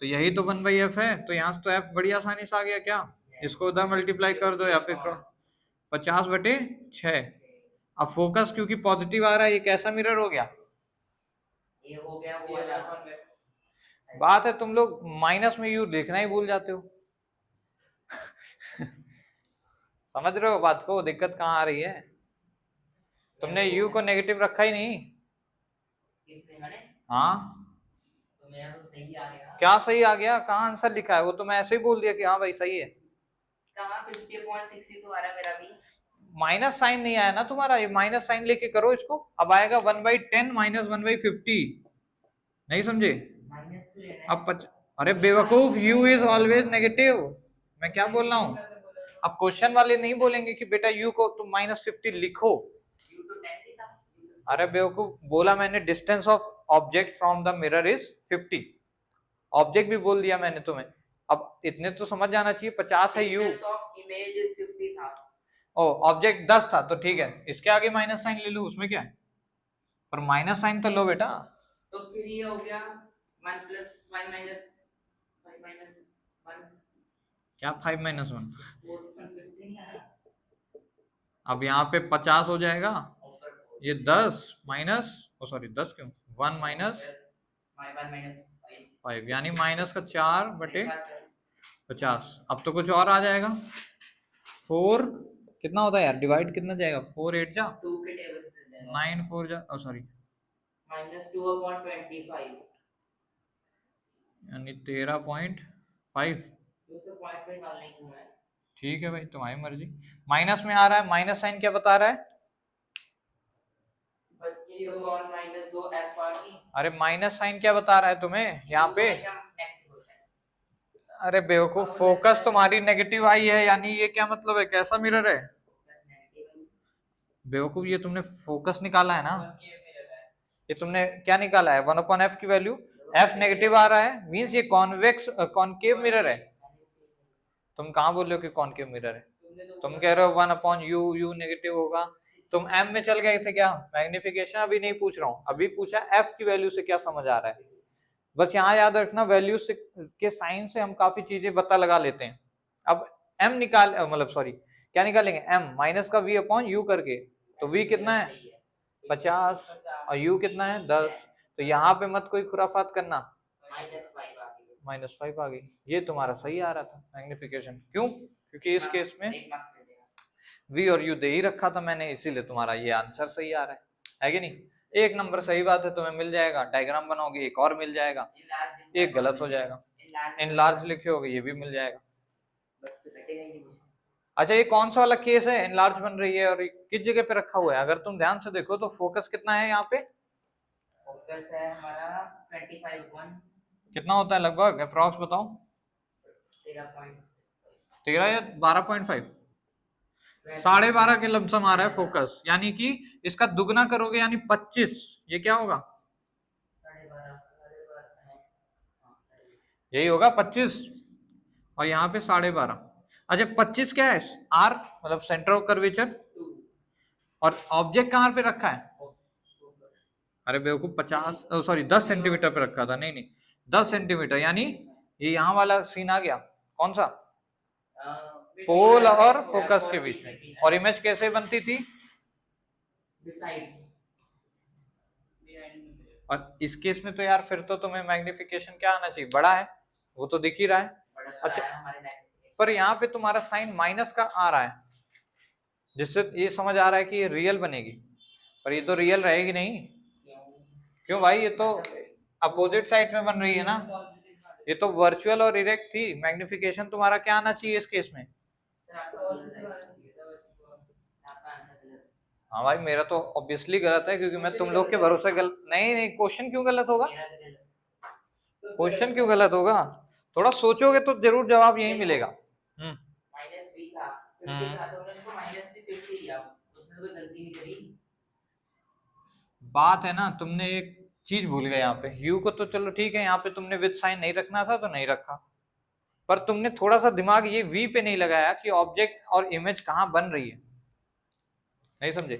तो यही तो 1/f है, तो यहाँ से तो f बड़ी आसानी से आ गया। क्या इसको उधर मल्टीप्लाई कर दो या फिर 50/6। अब फोकस क्योंकि पॉजिटिव आ रहा है, ये कैसा मिरर हो गया? ये हो गया वो वाला कॉन्वेक्स। बात है तुम लोग माइनस में u देखना ही भूल जाते हो। समझ रहे हो बात को? दिक्कत कहाँ आ रही है? तुमने u को नेगेटिव रखा ही नहीं। किसने? मैंने। हाँ तो मेरा तो सही आ गया। क्या सही आ गया? कहाँ आंसर लिखा है? वो तो मैं ऐसे ही बोल दिया कि हाँ भाई सही है। कहाँ 50/6 तो आ रहा मेरा भी। माइनस साइन नहीं आया ना तुम्हारा, ये माइनस साइन लेके करो इसको, अब आएगा 1/10 माइनस 1/50। नहीं समझे? माइनस भी लेना है। अब अरे बेवकूफ, u इज ऑलवेज नेगेटिव। मैं क्या बोल रहा हूँ? अब क्वेश्चन वाले नहीं बोलेंगे कि बेटा u को तुम -50 लिखो। u तो 10 ही था, अरे बेवकूफ, बोला मैंने distance of object from the mirror is 50। Object भी बोल दिया मैंने तुम्हें, अब इतने तो समझ जाना चाहिए। 50 है you, distance of image is 50 था। ओ ऑब्जेक्ट 10 था तो ठीक है, इसके आगे माइनस साइन ले लो, उसमें क्या है, पर माइनस साइन तो लो बेटा। तो फिर ये हो गया 1 प्लस 1 माइनस 5 माइनस 1 क्या 5 माइनस 1, 4 नहीं आ रहा। अब यहाँ पे 50 हो जाएगा, ये 10 माइनस, ओ सॉरी 10 क्यों, 1 माइनस 1 माइनस 5, यानी माइनस का 4 बटे 50। अब तो कुछ और आ जाएगा, 4 कितना होता है यार, डिवाइड कितना जाएगा, 4 8 जा 2 के टेबल से जाएगा 9 4 जा, ओ सॉरी -2/25 यानी 13.5। दूसरे पॉइंट पे डालने की है। ठीक है भाई, तुम्हारी मर्जी। माइनस में आ रहा है, माइनस साइन क्या बता रहा है, 25/-2 f आ गई। अरे माइनस साइन क्या बता रहा है तुम्हें यहाँ पे, अरे बेवकूफ फोकस तुम्हारी नेगेटिव आई है, यानी ये क्या मतलब है, कैसा मिरर है बेवकूफ, ये तुमने फोकस निकाला है ना, ये तुमने क्या निकाला है, 1/f की वैल्यू, f नेगेटिव आ रहा है, मींस ये कॉन्वेक्स कॉनकेव मिरर है। तुम कहाँ बोल रहे हो कि कॉनकेव मिरर है, तुम कह रहे हो 1/u, u नेगेटिव होगा, तुम m में चल गए थे क्या, मैग्निफिकेशन अभी नहीं पूछ रहा हूँ, अभी पूछा f की वैल्यू से क्या समझ आ रहा है। बस यहाँ याद रखना, वैल्यू से के साइन से हम काफी चीजें पता लगा लेते हैं। अब m निकाल, मतलब सॉरी क्या निकालेंगे, m माइनस का v/u करके, तो v कितना है 50 और u कितना है 10, तो यहाँ पे मत कोई खुराफात करना, -5 आ गई, ये तुम्हारा सही आ रहा था मैग्निफिकेशन, क्यों, क्योंकि इस केस में v और u दे ही रखा था मैंने, इसीलिए तुम्हारा ये आंसर सही आ रहा है कि नहीं। एक नंबर सही बात है, तुम्हें मिल जाएगा, डायग्राम बनाओगे एक और मिल जाएगा, एक गलत हो जाएगा, इनलार्ज लिखे होगे ये भी मिल जाएगा। अच्छा ये कौन सा वाला केस है, इनलार्ज बन रही है और किस जगह पे रखा हुआ है, अगर तुम ध्यान से देखो तो फोकस कितना है यहाँ पे, फोकस है हमारा 25/1, कितना होता है लगभग, अप्रॉक्स बताओ, 13 या 12.5, 12.5 के लमसम आ रहा है फोकस, यानी कि इसका दुगना करोगे यानी 25, ये क्या होगा, यही होगा 25, और यहाँ पे 12.5। अच्छा 25 क्या है, आर मतलब सेंटर ऑफ कर्वेचर, और ऑब्जेक्ट कहाँ पे रखा है, अरे बेवकूफ 50 सॉरी 10 सेंटीमीटर पे रखा था, नहीं नहीं 10 सेंटीमीटर, यानी ये यहाँ वाला सीन आ गया, कौन सा, पोल और फोकस के बीच में, और इमेज कैसे बनती थी, और इस केस में तो यार फिर तो तुम्हें मैग्निफिकेशन क्या आना चाहिए, बड़ा है, वो तो दिख ही रहा है। अच्छा पर यहाँ पे तुम्हारा साइन माइनस का आ रहा है, जिससे ये समझ आ रहा है कि ये रियल बनेगी, पर ये तो रियल रहेगी नहीं, क्यों भाई, ये तो अपोजिट साइड में बन रही है ना, ये तो वर्चुअल और इरेक्ट थी, मैग्निफिकेशन तुम्हारा क्या आना चाहिए इस केस में, हाँ भाई मेरा तो ऑब्वियसली गलत है, क्योंकि मैं तुम लोग के भरोसे नहीं नहीं, क्वेश्चन क्यों गलत होगा, क्वेश्चन क्यों गलत होगा, थोड़ा सोचोगे तो जरूर जवाब यही मिलेगा। -v था, 50 था, तो हमने उसको माइनस से 50 दिया, उसमें तो कोई गलती नहीं करी। बात है ना, तुमने एक चीज भूल गए यहाँ पे, यू को तो चलो ठीक है, यहाँ पे तुमने विद साइन नहीं रखना था तो नहीं रखा, पर तुमने थोड़ा सा दिमाग ये वी पे नहीं लगाया कि ऑब्जेक्ट और इमेज कहाँ बन रही है, नहीं समझे,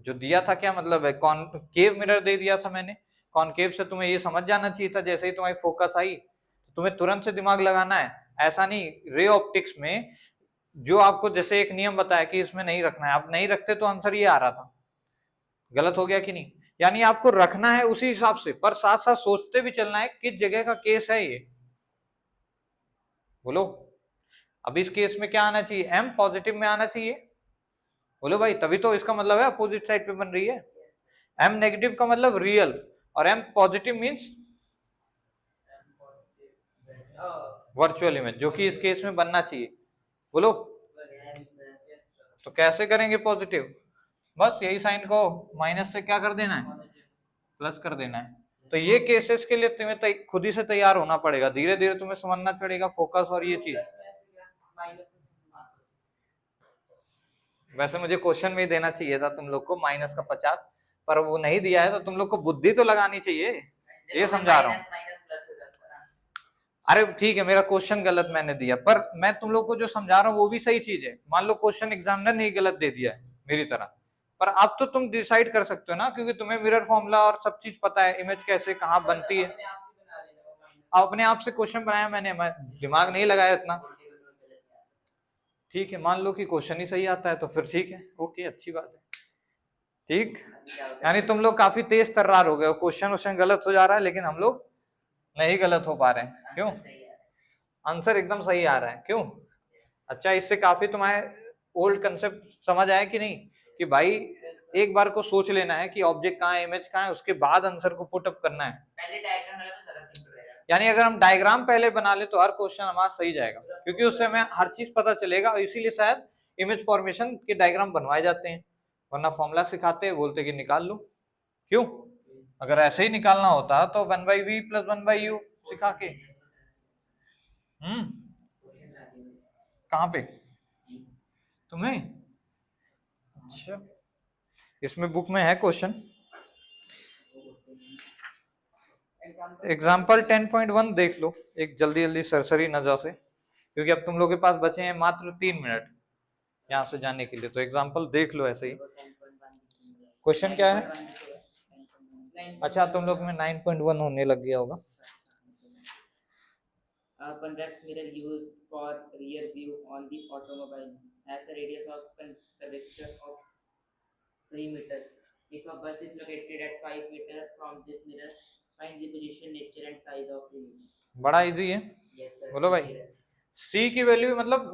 जो दिया था क्या मतलब है, कॉनकेव मिरर दे दिया था मैंने, कॉनकेव से तुम्हें ये समझ जाना चाहिए था, जैसे ही तुम्हारी फोकस आई तो तुम्हें तुरंत से दिमाग लगाना है, ऐसा नहीं, रे ऑप्टिक्स में जो आपको जैसे एक नियम बताया कि इसमें नहीं रखना है, आप नहीं रखते तो आंसर ये आ रहा था, गलत हो गया कि नहीं, यानी आपको रखना है उसी हिसाब से, पर साथ साथ सोचते भी चलना है किस जगह का केस है ये, बोलो, अब इस केस में क्या आना चाहिए, एम पॉजिटिव में आना चाहिए, बोलो भाई, तभी तो इसका मतलब है अपोजिट साइड पे बन रही है, एम नेगेटिव का मतलब रियल, और m positive means virtual image, जो कि इस केस में बनना चाहिए, बोलो, तो कैसे करेंगे पॉजिटिव, बस यही साइन को माइनस से क्या कर देना है, प्लस कर देना है, तो ये केसेस के लिए तुम्हें खुद ही से तैयार होना पड़ेगा, धीरे धीरे तुम्हें समझना पड़ेगा फोकस और ये चीज, वैसे मुझे क्वेश्चन में ही देना चाहिए था तुम लोग को माइनस का 50, पर वो नहीं दिया है, तो तुम लोग को बुद्धि तो लगानी चाहिए, ये समझा रहा हूँ। माइनस प्लस हो जाता है ना। अरे ठीक है, मेरा क्वेश्चन गलत मैंने दिया, पर मैं तुम लोग को जो समझा रहा हूँ वो भी सही चीज है। मान लो क्वेश्चन एग्जामिनर ने गलत दे दिया है मेरी तरह, पर अब तो तुम डिसाइड कर सकते हो ना, क्योंकि तुम्हें मिरर फॉर्मूला और सब चीज पता है, इमेज कैसे कहाँ बनती है। अपने आप से क्वेश्चन बनाया मैंने, मैं दिमाग नहीं लगाया इतना। ठीक है, मान लो कि क्वेश्चन ही सही आता है तो फिर ठीक है, ओके, अच्छी बात है। ठीक, यानी तुम लोग काफी तेज तर्रार हो गए हो, क्वेश्चन गलत हो जा रहा है लेकिन हम लोग नहीं गलत हो पा रहे हैं। क्यों? आंसर एकदम सही आ रहा है। क्यों? अच्छा, इससे काफी तुम्हारे ओल्ड कंसेप्ट समझ आया कि नहीं, कि भाई एक बार को सोच लेना है कि ऑब्जेक्ट कहाँ है, इमेज कहाँ है, उसके बाद आंसर को पुट अप करना है। पहले डायग्राम वाला तो ज्यादा सिंपल रहेगा। यानी अगर हम डायग्राम पहले बना ले तो हर क्वेश्चन हमारा सही जाएगा, क्योंकि उससे हमें हर चीज पता चलेगा, और इसीलिए शायद इमेज फॉर्मेशन के डायग्राम बनवाए जाते हैं, वरना फॉर्मूला सिखाते हैं, बोलते कि निकाल लो। क्यों? अगर ऐसे ही निकालना होता तो 1/v + 1/u सिखा के। कहाँ पे? तुम्हें? अच्छा, इसमें बुक में है क्वेश्चन। एग्जाम्पल 10.1 देख लो एक जल्दी जल्दी सरसरी नजर से, क्योंकि अब तुम लोग के पास बचे हैं मात्र 3 मिनट यहाँ से जाने के लिए, तो एग्जाम्पल देख लो ऐसे ही। क्वेश्चन क्या है? अच्छा, तुम लोग में 9.1 होने लग गया होगा। A convex mirror used for rear view on the automobile has a radius of curvature of 3 meter. If a bus is located at 5 meter from this mirror, find the position, nature and size of the mirror. बड़ा easy है। Yes sir. बोलो भाई, सी की value मतलब